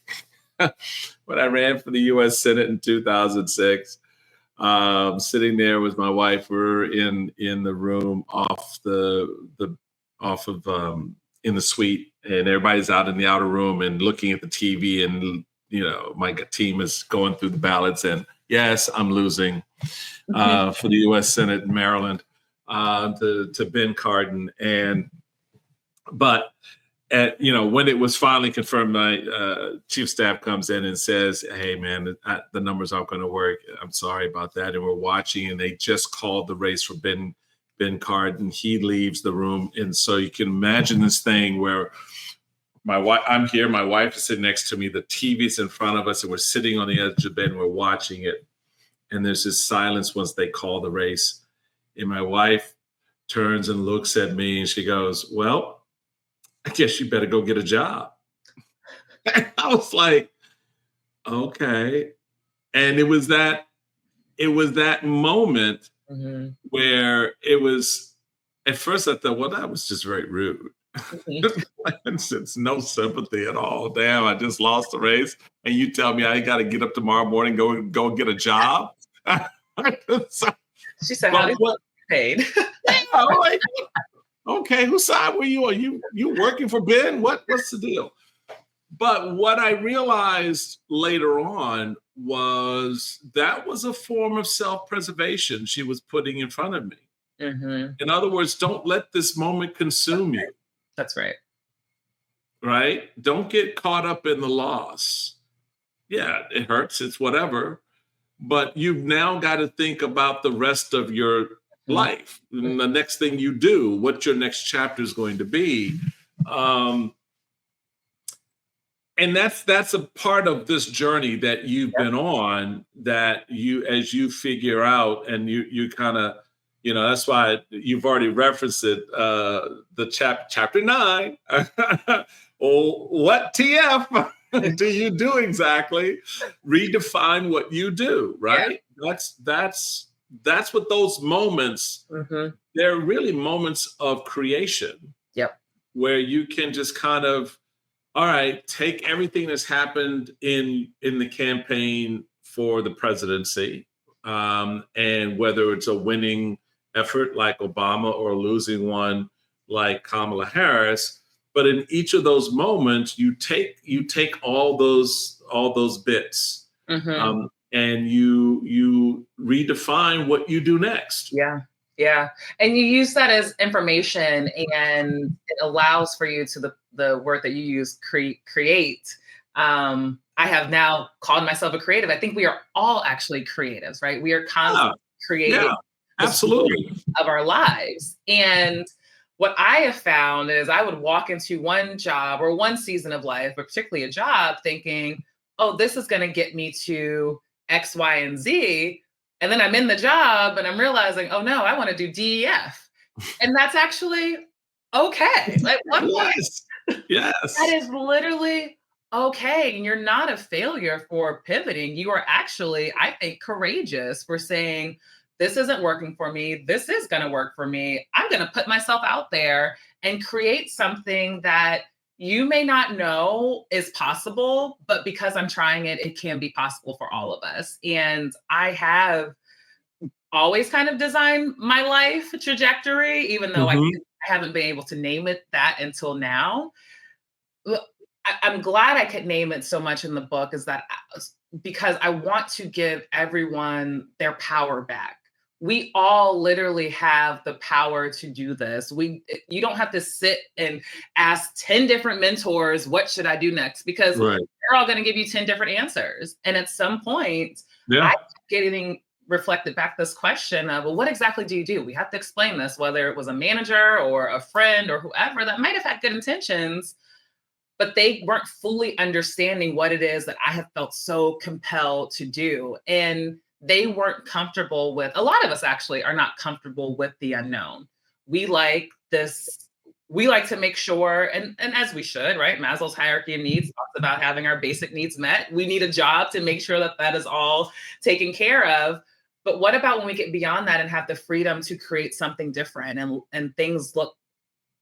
when I ran for the U.S. Senate in 2006, sitting there with my wife, we're in the room in the suite, and everybody's out in the outer room and looking at the TV, and my team is going through the ballots, and yes, I'm losing for the U.S. Senate in Maryland. To Ben Cardin, but when it was finally confirmed, my chief of staff comes in and says, "Hey, man, the numbers aren't going to work. I'm sorry about that." And we're watching, and they just called the race for Ben Cardin. He leaves the room, and so you can imagine this thing where I'm here, my wife is sitting next to me, the TV's in front of us, and we're sitting on the edge of the bed and we're watching it, and there's this silence once they call the race. And my wife turns and looks at me and she goes, "Well, I guess you better go get a job." I was like, okay. And it was that moment where it was, at first I thought, well, that was just very rude. It's no sympathy at all. Damn, I just lost the race. And you tell me I got to get up tomorrow morning, go get a job. She said, "How did you get paid?" Like, okay, whose side were you on? You working for Ben? What's the deal? But what I realized later on was that was a form of self-preservation she was putting in front of me. In other words, don't let this moment consume you. That's right. Right? Don't get caught up in the loss. yeah, it hurts, it's whatever, but you've now got to think about the rest of your Mhm. life. And the next thing you do, what your next chapter is going to be. Um, and that's a part of this journey that you've Yep. been on, that you, as you figure out, and you kind of, that's why you've already referenced it, the chapter 9. Oh, what TF do you do exactly? Redefine what you do, Yeah. right? That's what those moments, Mhm. they're really moments of creation, Yep. where you can just kind of, all right, take everything that's happened in the campaign for the presidency, and whether it's a winning effort like Obama or a losing one like Kamala Harris, but in each of those moments, you take all those bits, Mhm. and you redefine what you do next. Yeah. Yeah. And you use that as information, and it allows for you to the word that you use, create. I have now called myself a creative. I think we are all actually creatives, right? We are Yeah, constantly creating yeah, the story absolutely. of our lives. And what I have found is I would walk into one job or one season of life, but particularly a job, thinking, oh, this is going to get me to X, Y, and Z. And then I'm in the job and I'm realizing, oh no, I want to do DEF. And that's actually okay. At one point, Yes, that yes, is literally okay. And you're not a failure for pivoting. You are actually, I think, courageous for saying, this isn't working for me. This is going to work for me. I'm going to put myself out there and create something that you may not know is possible, but because I'm trying it, it can be possible for all of us. And I have always kind of designed my life trajectory, even though hmm I haven't been able to name it that until now. Look, I'm glad I could name it so much in the book, is that because I want to give everyone their power back. We all literally have the power to do this. You don't have to sit and ask 10 different mentors, what should I do next? Because right, they're all going to give you 10 different answers. And at some point, I yeah, kept getting reflected back this question of, well, what exactly do you do? We have to explain this, whether it was a manager or a friend or whoever that might have had good intentions, but they weren't fully understanding what it is that I have felt so compelled to do. And they weren't comfortable with, a lot of us actually are not comfortable with the unknown. We like this, we like to make sure, and as we should, right? Maslow's hierarchy of needs talks about having our basic needs met. We need a job to make sure that that is all taken care of. But what about when we get beyond that and have the freedom to create something different, and things look,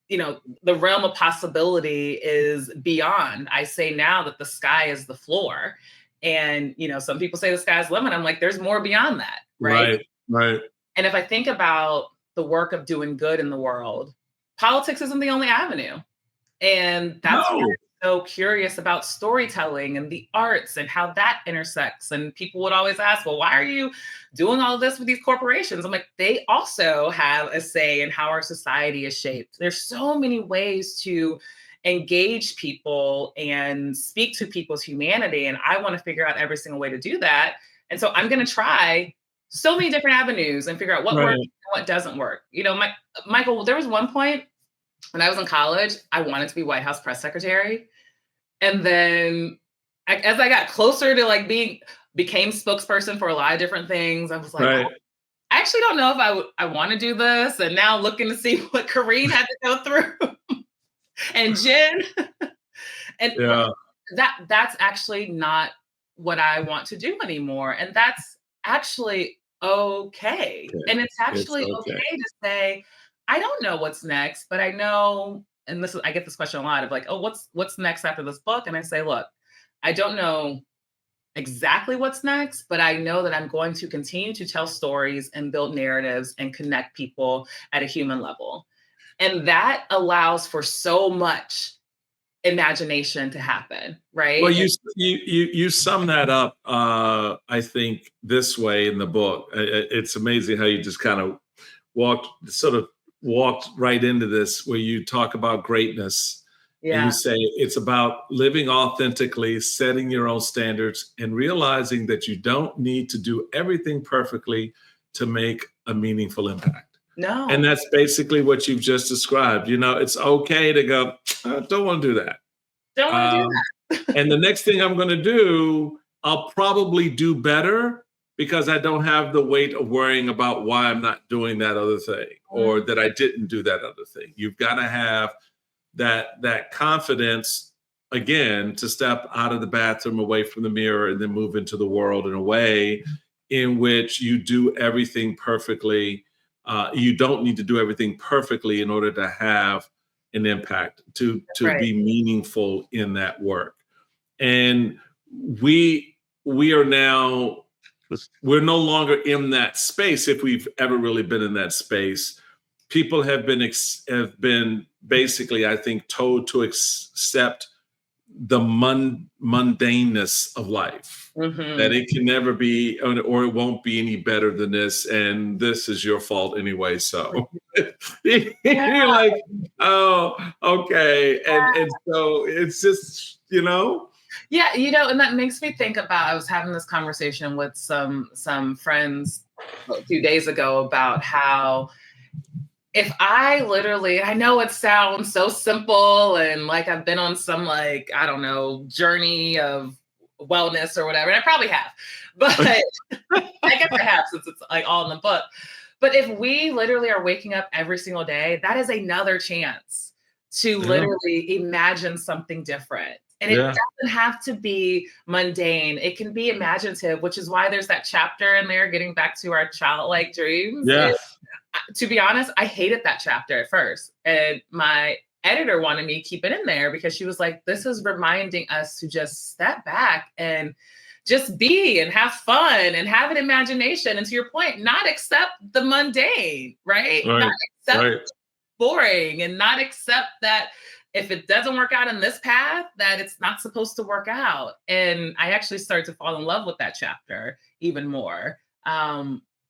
the realm of possibility is beyond. I say now that the sky is the floor. And, some people say the sky's the limit. I'm like, there's more beyond that, right? right, right. And if I think about the work of doing good in the world, politics isn't the only avenue. And that's why No, I'm so curious about storytelling and the arts and how that intersects. And people would always ask, well, why are you doing all of this with these corporations? I'm like, they also have a say in how our society is shaped. There's so many ways to engage people and speak to people's humanity. And I want to figure out every single way to do that. And so I'm going to try so many different avenues and figure out what works right. and what doesn't work. Michael, there was one point when I was in college, I wanted to be White House press secretary. And then as I got closer to like became spokesperson for a lot of different things, I was like, Right. I actually don't know if I want to do this. And now looking to see what Kareen had to go through and Jen. And Yeah. that's actually not what I want to do anymore. And that's actually okay. Okay. And it's It's actually okay. okay to say, I don't know what's next, but I know, and I get this question a lot of like, oh, what's next after this book? And I say, look, I don't know exactly what's next, but I know that I'm going to continue to tell stories and build narratives and connect people at a human level. And that allows for so much imagination to happen, Well, right? you sum that up, I think, this way in the book. It's amazing how you just kind of sort of walked right into this, where you talk about greatness And you Yeah. say it's about living authentically, setting your own standards, and realizing that you don't need to do everything perfectly to make a meaningful impact. And No. that's basically what you've just described. It's okay to go, I don't want to do that. Don't want to do Um, that. and the next thing I'm going to do, I'll probably do better because I don't have the weight of worrying about why I'm not doing that other thing or that I didn't do that other thing. You've got to have that confidence again to step out of the bathroom, away from the mirror, and then move into the world in a way in which you do everything perfectly. You don't need to do everything perfectly in order to have an impact, to Right. be meaningful in that work. And we are now, we're no longer in that space, if we've ever really been in that space. People have been basically, I think, told to accept the mundaneness of life, that it can never be, or it won't be any better than this, and this is your fault anyway. So you're like, oh, okay, and so it's just, Yeah, and that makes me think about, I was having this conversation with some friends a few days ago about how if I literally, I know it sounds so simple and like I've been on some, like, I don't know, journey of wellness or whatever, and I probably have, but I guess I have, since it's like all in the book. But if we literally are waking up every single day, that is another chance to literally imagine something different. And it doesn't have to be mundane. It can be imaginative, which is why there's that chapter in there, getting back to our childlike dreams. Yeah. To be honest, I hated that chapter at first. And my editor wanted me to keep it in there because she was like, this is reminding us to just step back and just be and have fun and have an imagination. And to your point, not accept the mundane, right? Not accept boring, and not accept that if it doesn't work out in this path, that it's not supposed to work out. And I actually started to fall in love with that chapter even more.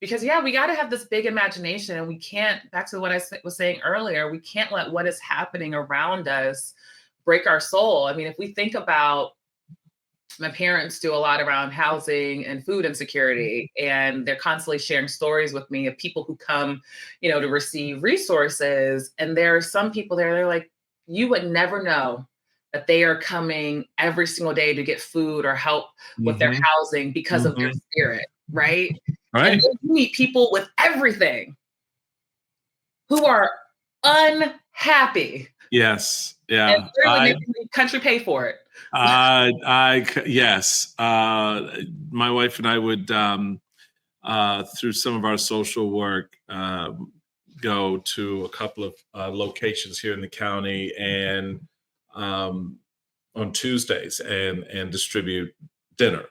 Because we got to have this big imagination, and we can't, back to what I was saying earlier, we can't let what is happening around us break our soul. I mean, if we think about, my parents do a lot around housing and food insecurity, and they're constantly sharing stories with me of people who come, to receive resources. And there are some people there, they're like, you would never know that they are coming every single day to get food or help with their housing because of their spirit, right? Right. And then you meet people with everything who are unhappy. Yes. Yeah. And they're making the country pay for it. Yes. My wife and I would, through some of our social work, go to a couple of locations here in the county, and on Tuesdays, and distribute dinner.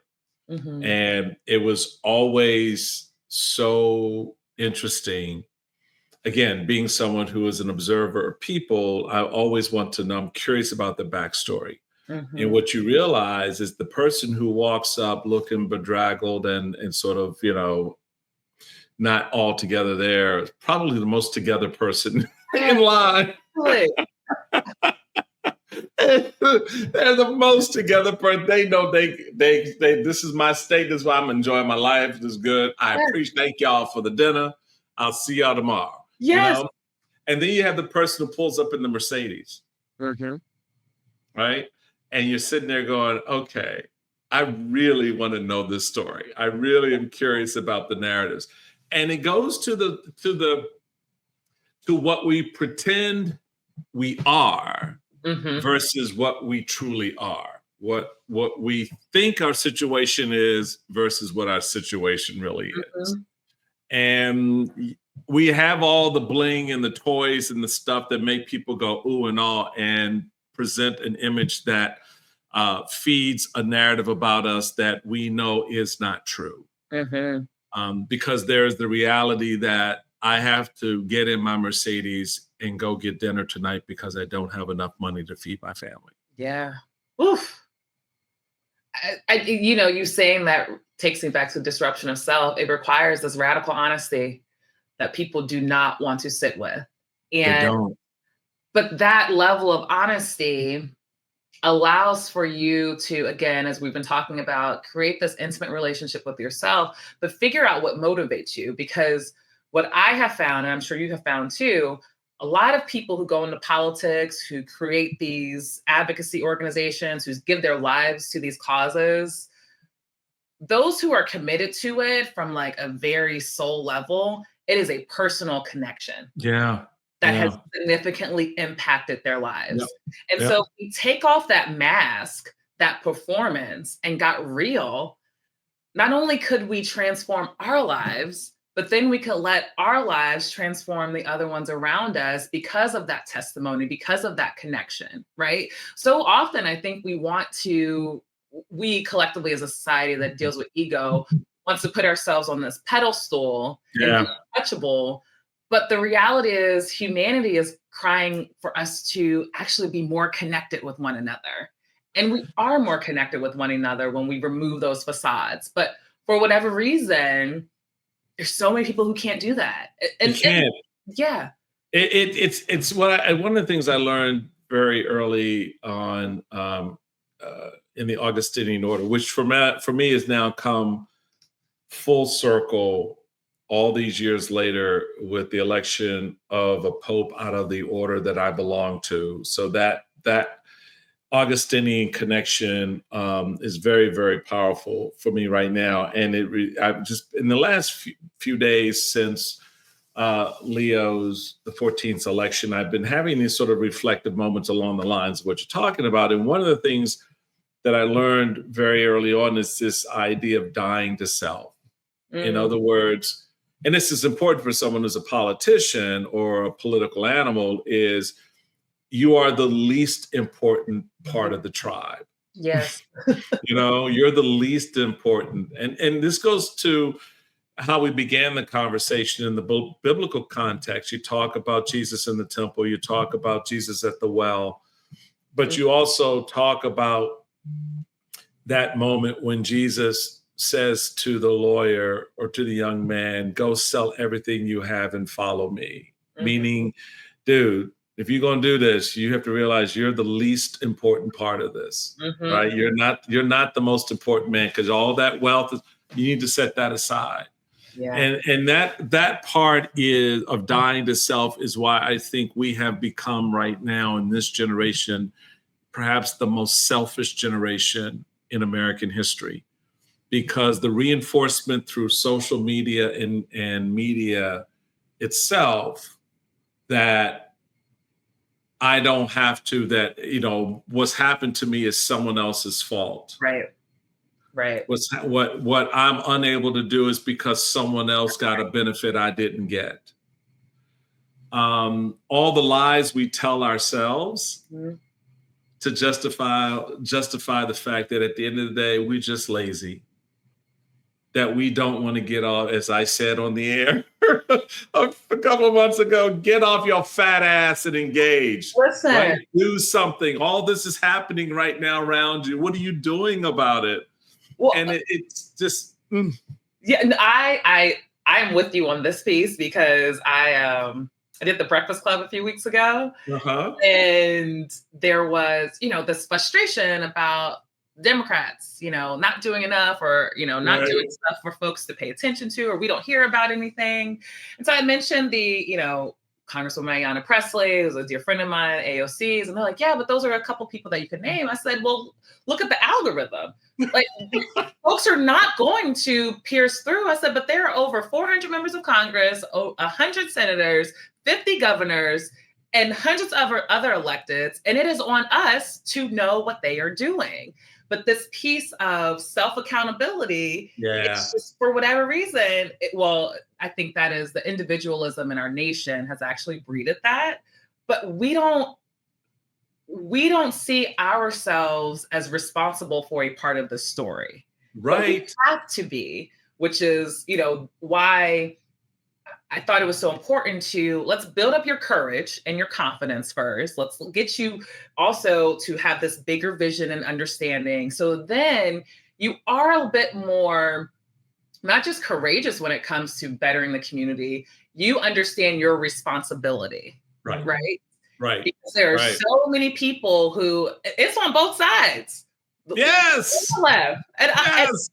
And it was always so interesting. Again, being someone who is an observer of people, I always want to know, I'm curious about the backstory. And what you realize is the person who walks up looking bedraggled and sort of, not all together there, is probably the most together person in line. They're the most together person. They know they this is my state. This is why I'm enjoying my life. This is good. I appreciate, thank y'all for the dinner. I'll see y'all tomorrow. Yes. And then you have the person who pulls up in the Mercedes. Right? And you're sitting there going, okay, I really want to know this story. I really am curious about the narratives. And it goes to what we pretend we are versus what we truly are. What we think our situation is versus what our situation really is. And we have all the bling and the toys and the stuff that make people go ooh and all, and present an image that feeds a narrative about us that we know is not true. Because there's the reality that I have to get in my Mercedes and go get dinner tonight because I don't have enough money to feed my family. Yeah. Oof. You saying that takes me back to disruption of self. It requires this radical honesty that people do not want to sit with. And they don't. But that level of honesty allows for you to, again, as we've been talking about, create this intimate relationship with yourself, but figure out what motivates you. Because what I have found, and I'm sure you have found too, a lot of people who go into politics, who create these advocacy organizations, who give their lives to these causes, those who are committed to it from like a very soul level, it is a personal connection Yeah. that has Yeah. significantly impacted their lives. Yep. And Yep. so if we take off that mask, that performance, and got real, not only could we transform our lives, but then we could let our lives transform the other ones around us because of that testimony, because of that connection, right? So often I think we collectively as a society that deals with ego wants to put ourselves on this pedestal and be Yeah. untouchable. But the reality is humanity is crying for us to actually be more connected with one another. And we are more connected with one another when we remove those facades. But for whatever reason, there's so many people who can't do that. You can't. Yeah. It's one of the things I learned very early on in the Augustinian order, which for me has now come full circle all these years later with the election of a pope out of the order that I belong to. So that Augustinian connection is very, very powerful for me right now. And I've just in the last few days since Leo's the 14th election, I've been having these sort of reflective moments along the lines of what you're talking about. And one of the things that I learned very early on is this idea of dying to self. In other words, and this is important for someone who's a politician or a political animal, is you are the least important part of the tribe. Yes. You're the least important. And this goes to how we began the conversation in the biblical context. You talk about Jesus in the temple, you talk about Jesus at the well, but you also talk about that moment when Jesus says to the lawyer or to the young man, go sell everything you have and follow me. Meaning, dude, if you're going to do this, you have to realize you're the least important part of this, right? You're not the most important man, because all that wealth, you need to set that aside. Yeah. And that part of dying to self is why I think we have become right now in this generation, perhaps the most selfish generation in American history, because the reinforcement through social media and media itself that I don't have to, that, what's happened to me is someone else's fault. Right. What I'm unable to do is because someone else got a benefit I didn't get. All the lies we tell ourselves to justify the fact that at the end of the day, we're just lazy. That we don't want to get off, as I said on the air a couple of months ago, get off your fat ass and engage. Listen. Right? Do something. All this is happening right now around you. What are you doing about it? Well, and it's just Yeah, I am with you on this piece, because I did the Breakfast Club a few weeks ago, and there was this frustration about Democrats, not doing enough, or not doing stuff for folks to pay attention to, or we don't hear about anything. And so I mentioned the Congresswoman Ayanna Pressley, who's a dear friend of mine, AOC's, and they're like, yeah, but those are a couple people that you could name. I said, well, look at the algorithm. Like, folks are not going to pierce through. I said, but there are over 400 members of Congress, 100 senators, 50 governors, and hundreds of other electeds. And it is on us to know what they are doing. But this piece of self-accountability, it's just, for whatever reason, I think that is the individualism in our nation has actually breeded that. But we don't see ourselves as responsible for a part of the story. Right. But we have to be, which is, why I thought it was so important let's build up your courage and your confidence first. Let's get you also to have this bigger vision and understanding. So then you are a bit more, not just courageous when it comes to bettering the community, you understand your responsibility, right? Right. Because there are Right. so many people who it's on both sides. Yes. The left. Yes.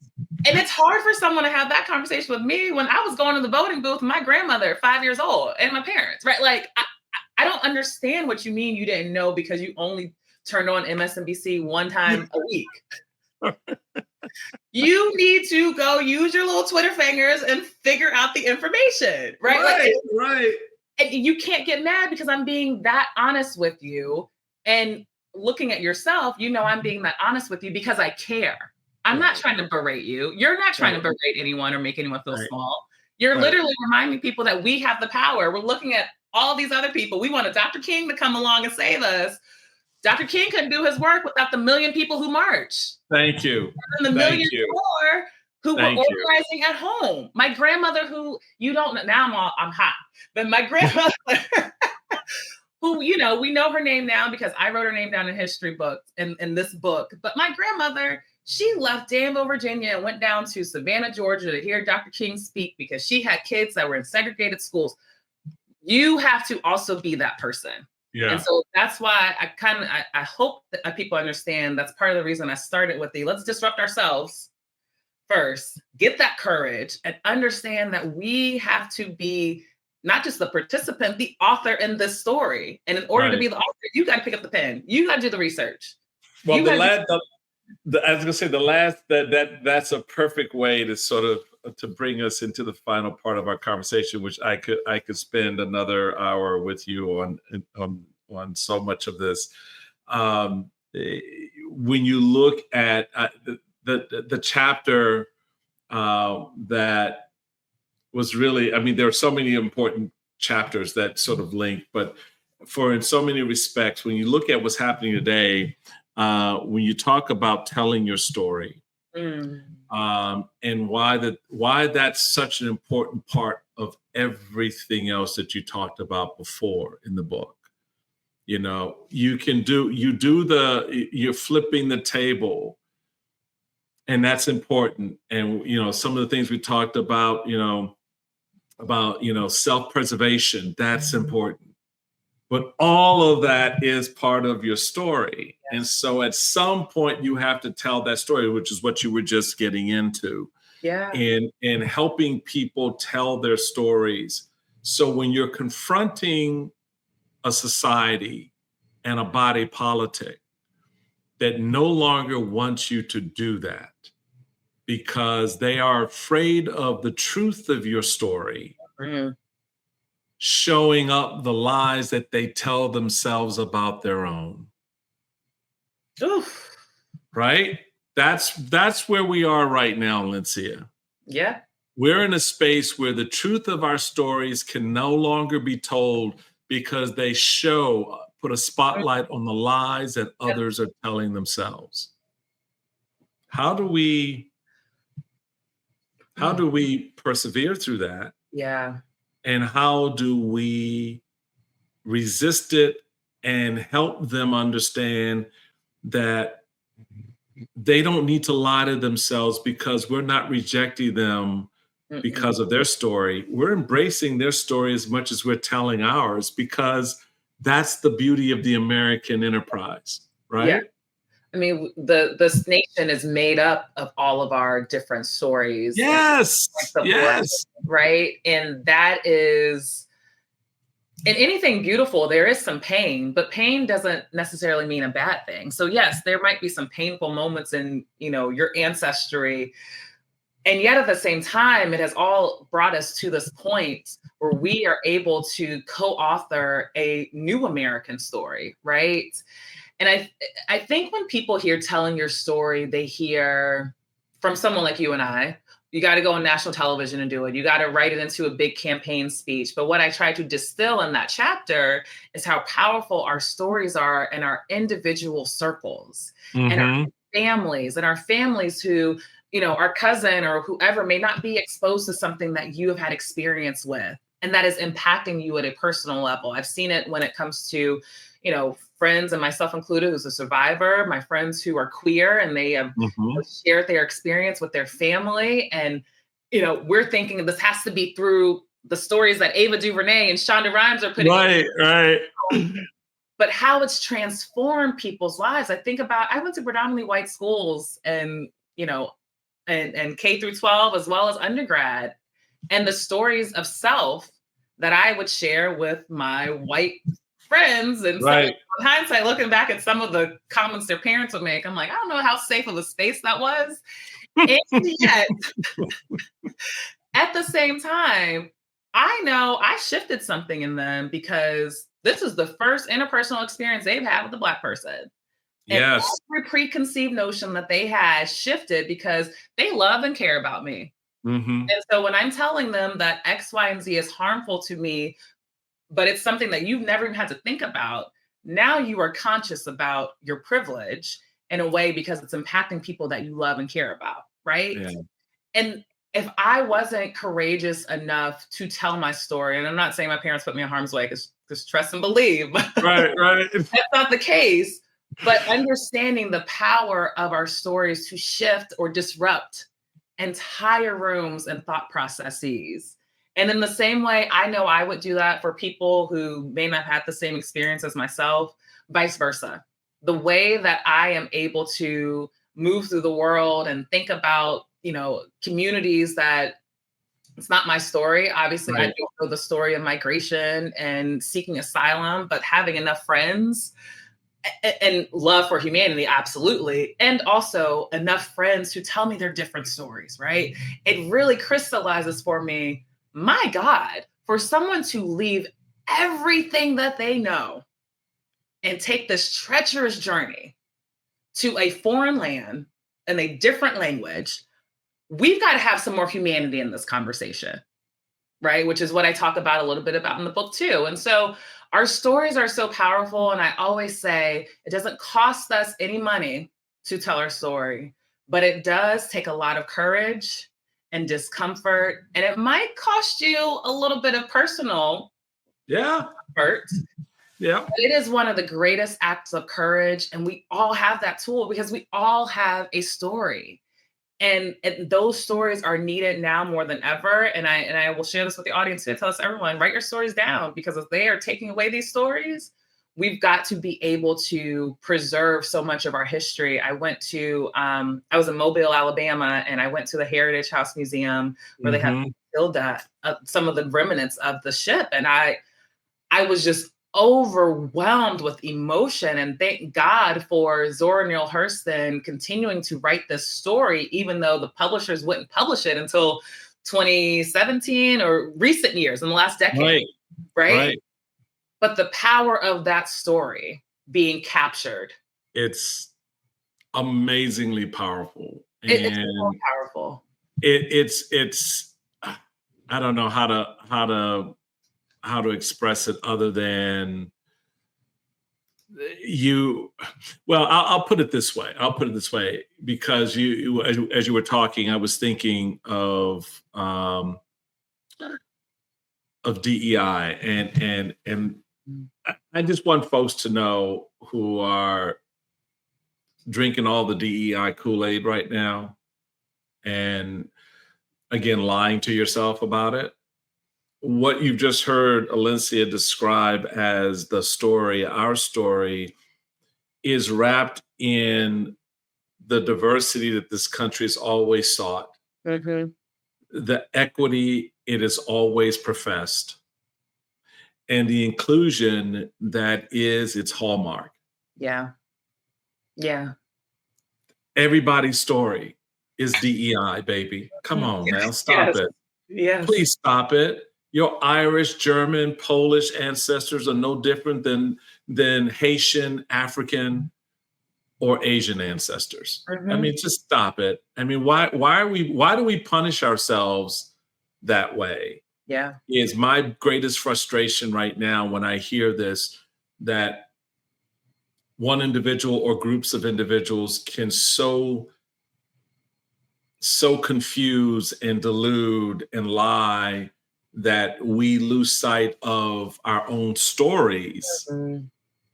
And it's hard for someone to have that conversation with me when I was going to the voting booth with my grandmother, 5 years old, and my parents, right? Like, I don't understand what you mean you didn't know because you only turned on MSNBC one time a week. You need to go use your little Twitter fingers and figure out the information, right? Right, like, right. And you can't get mad because I'm being that honest with you. And looking at yourself, I'm being that honest with you because I care. I'm not trying to berate you. You're not trying to berate anyone or make anyone feel small. You're literally reminding people that we have the power. We're looking at all these other people. We wanted Dr. King to come along and save us. Dr. King couldn't do his work without the million people who marched. Thank you. And the million more who were organizing at home. My grandmother, who you don't know, now I'm hot, but my grandmother, who, we know her name now because I wrote her name down in history books in this book. But my grandmother, she left Danville, Virginia and went down to Savannah, Georgia to hear Dr. King speak because she had kids that were in segregated schools. You have to also be that person. Yeah. And so that's why I hope that people understand that's part of the reason I started with let's disrupt ourselves first, get that courage and understand that we have to be not just the participant, the author in this story. And in order to be the author, you got to pick up the pen. You got to do the research. Well, I was gonna say that's a perfect way to sort of to bring us into the final part of our conversation, which I could spend another hour with you on so much of this. When you look at the chapter that was really, I mean, there are so many important chapters that sort of link, but in so many respects, when you look at what's happening today, when you talk about telling your story, and why that's such an important part of everything else that you talked about before in the book. You're flipping the table, and that's important. And some of the things we talked about, self-preservation, that's important. But all of that is part of your story. Yes. And so at some point you have to tell that story, which is what you were just getting into. Yeah. And helping people tell their stories. So when you're confronting a society and a body politic that no longer wants you to do that because they are afraid of the truth of your story, showing up the lies that they tell themselves about their own. Oof. Right? That's where we are right now, Alencia. Yeah. We're in a space where the truth of our stories can no longer be told because they put a spotlight on the lies that others are telling themselves. How do we persevere through that? Yeah. And how do we resist it and help them understand that they don't need to lie to themselves because we're not rejecting them because of their story. We're embracing their story as much as we're telling ours because that's the beauty of the American enterprise, right? Yeah. I mean, this nation is made up of all of our different stories. Yes. Yes. Right. And that is, in anything beautiful, there is some pain, but pain doesn't necessarily mean a bad thing. So yes, there might be some painful moments in, your ancestry. And yet at the same time, it has all brought us to this point where we are able to co-author a new American story, right? And I think when people hear telling your story, they hear from someone like you and I, you got to go on national television and do it. You got to write it into a big campaign speech. But what I try to distill in that chapter is how powerful our stories are in our individual circles and our families who, our cousin or whoever may not be exposed to something that you have had experience with, and that is impacting you at a personal level. I've seen it when it comes to, friends, and myself included, who's a survivor, my friends who are queer and they have shared their experience with their family. And, we're thinking this has to be through the stories that Ava DuVernay and Shonda Rhimes are putting right. but how it's transformed people's lives. I think about, I went to predominantly white schools and, and K through 12 as well as undergrad. And the stories of self that I would share with my white friends, and some, Right. in hindsight, looking back at some of the comments their parents would make, I'm like, I don't know how safe of a space that was. And yet, at the same time, I know I shifted something in them because this is the first interpersonal experience they've had with a Black person. And Yes. every preconceived notion that they had shifted because they love and care about me. Mm-hmm. And so when I'm telling them that X, Y, and Z is harmful to me, but it's something that you've never even had to think about, now you are conscious about your privilege in a way because it's impacting people that you love and care about, right? Yeah. And if I wasn't courageous enough to tell my story, and I'm not saying my parents put me in harm's way, because trust and believe, Right. that's not the case, but understanding the power of our stories to shift or disrupt entire rooms and thought processes. And in the same way, I know I would do that for people who may not have the same experience as myself, vice versa. The way that I am able to move through the world and think about, communities that it's not my story. Obviously, I Right. don't know the story of migration and seeking asylum, but having enough friends and love for humanity, absolutely. And also enough friends who tell me their different stories, right? It really crystallizes for me, my God, for someone to leave everything that they know and take this treacherous journey to a foreign land in a different language, we've got to have some more humanity in this conversation, right? Which is what I talk about a little bit about in the book too. And so our stories are so powerful. And I always say it doesn't cost us any money to tell our story, but it does take a lot of courage and discomfort. And it might cost you a little bit of personal effort. Yeah. It is one of the greatest acts of courage. And we all have that tool because we all have a story. And those stories are needed now more than ever. And I will share this with the audience too. Tell us, everyone, write your stories down, because if they are taking away these stories, we've got to be able to preserve so much of our history. I was in Mobile, Alabama, and I went to the Heritage House Museum where they have built some of the remnants of the ship. And I was just overwhelmed with emotion, and thank God for Zora Neale Hurston continuing to write this story, even though the publishers wouldn't publish it until 2017 or recent years in the last decade, right? But the power of that story being captured. It's amazingly powerful. It's so powerful. It's I don't know how to express it other than I'll put it this way. Because as you were talking, I was thinking of DEI, and I just want folks to know who are drinking all the DEI Kool-Aid right now, and again, lying to yourself about it. What you've just heard Alencia describe as the story, our story, is wrapped in the diversity that this country has always sought, the equity it has always professed, and the inclusion that is its hallmark. Yeah. Everybody's story is DEI, baby. Come on now, stop it. Yes. Please stop it. Your Irish, German, Polish ancestors are no different than Haitian, African, or Asian ancestors. I mean, just stop it. I mean, why do we punish ourselves that way? Yeah. Is my greatest frustration right now when I hear this, that one individual or groups of individuals can so confuse and delude and lie that we lose sight of our own stories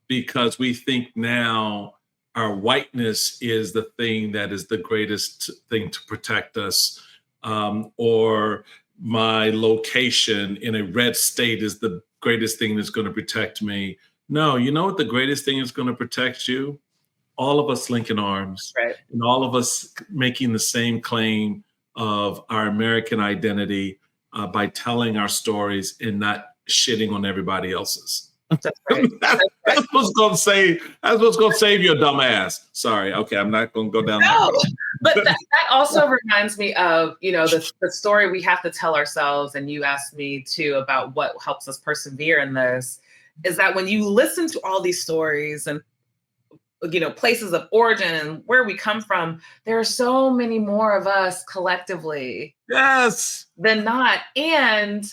because we think now our whiteness is the thing that is the greatest thing to protect us, or my location in a red state is the greatest thing that's going to protect me. No, you know what the greatest thing is going to protect you? All of us linking arms, Right. and all of us making the same claim of our American identity by telling our stories and not shitting on everybody else's. That's right. That's what's going to save. That's what's going to save your dumb ass. Sorry. Okay, I'm not going to go down that No, road. but that also reminds me of, the story we have to tell ourselves. And you asked me too about what helps us persevere in this, is that when you listen to all these stories and, places of origin and where we come from, there are so many more of us collectively Yes. than not. And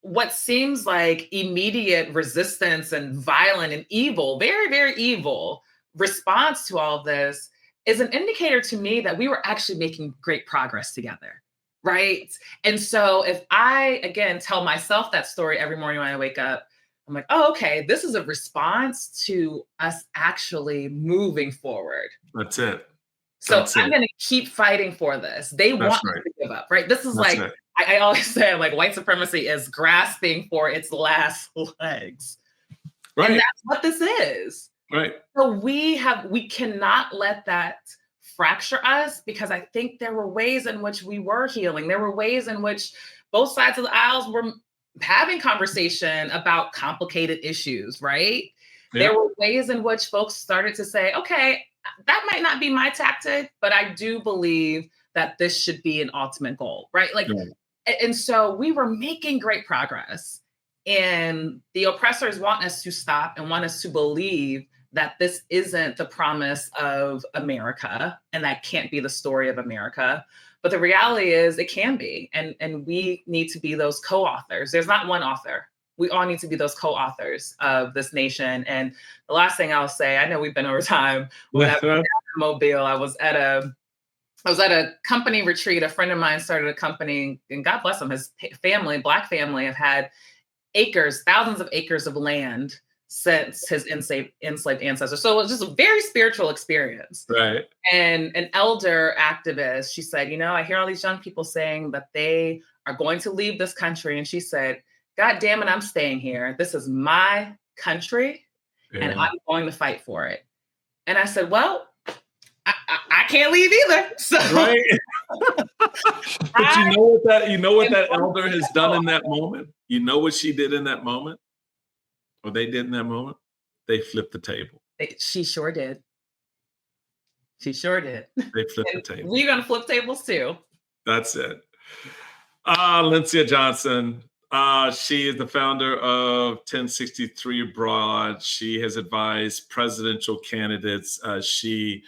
what seems like immediate resistance and violent and evil, very, very evil response to all of this is an indicator to me that we were actually making great progress together. Right. And so if I, again, tell myself that story every morning when I wake up, I'm like, oh, okay, this is a response to us actually moving forward. That's it. So I'm going to keep fighting for this. They want us to give up, right? This is I always say, like, white supremacy is grasping for its last legs. Right. And that's what this is. Right. So we cannot let that fracture us, because I think there were ways in which we were healing. There were ways in which both sides of the aisles were having conversation about complicated issues, right? Yeah. There were ways in which folks started to say, okay, that might not be my tactic, but I do believe that this should be an ultimate goal, right? And so we were making great progress, and the oppressors want us to stop and want us to believe that this isn't the promise of America, and that can't be the story of America. But the reality is it can be, and we need to be those co-authors. There's not one author. We all need to be those co-authors of this nation. And the last thing I'll say, I know we've been over time. When I was in Mobile, I was at a company retreat. A friend of mine started a company, and God bless him, his family, Black family, have had acres, thousands of acres of land since his enslaved ancestors. So it was just a very spiritual experience. Right. And an elder activist, she said, I hear all these young people saying that they are going to leave this country. And she said, God damn it, I'm staying here. This is my country, and I'm going to fight for it. And I said, well, I can't leave either. So right. But you know what that elder has done in that moment? You know what she did in that moment? Or they did in that moment? They flipped the table. She sure did. She sure did. They flipped the table. We're going to flip tables too. That's it. Alencia Johnson. She is the founder of 1063 Abroad. She has advised presidential candidates. She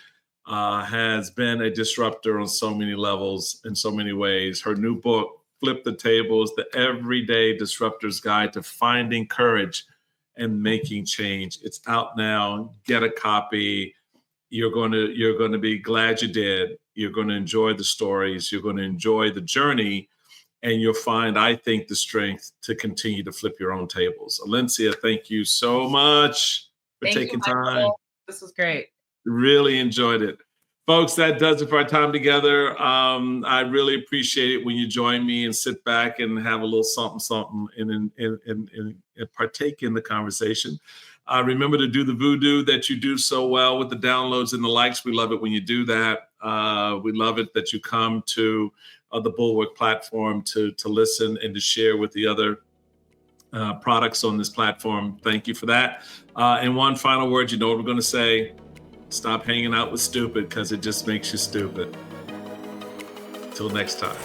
has been a disruptor on so many levels, in so many ways. Her new book, Flip the Tables, The Everyday Disruptor's Guide to Finding Courage and Making Change. It's out now. Get a copy. You're going to be glad you did. You're going to enjoy the stories. You're going to enjoy the journey. And you'll find, I think, the strength to continue to flip your own tables. Alencia, thank you so much for taking time. This was great. Really enjoyed it. Folks, that does it for our time together. I really appreciate it when you join me and sit back and have a little something and partake in the conversation. Remember to do the voodoo that you do so well with the downloads and the likes. We love it when you do that. We love it that you come to the Bulwark platform to listen and to share with the other products on this platform. Thank you for that. And one final word, you know what we're going to say. Stop hanging out with stupid, because it just makes you stupid. Till next time.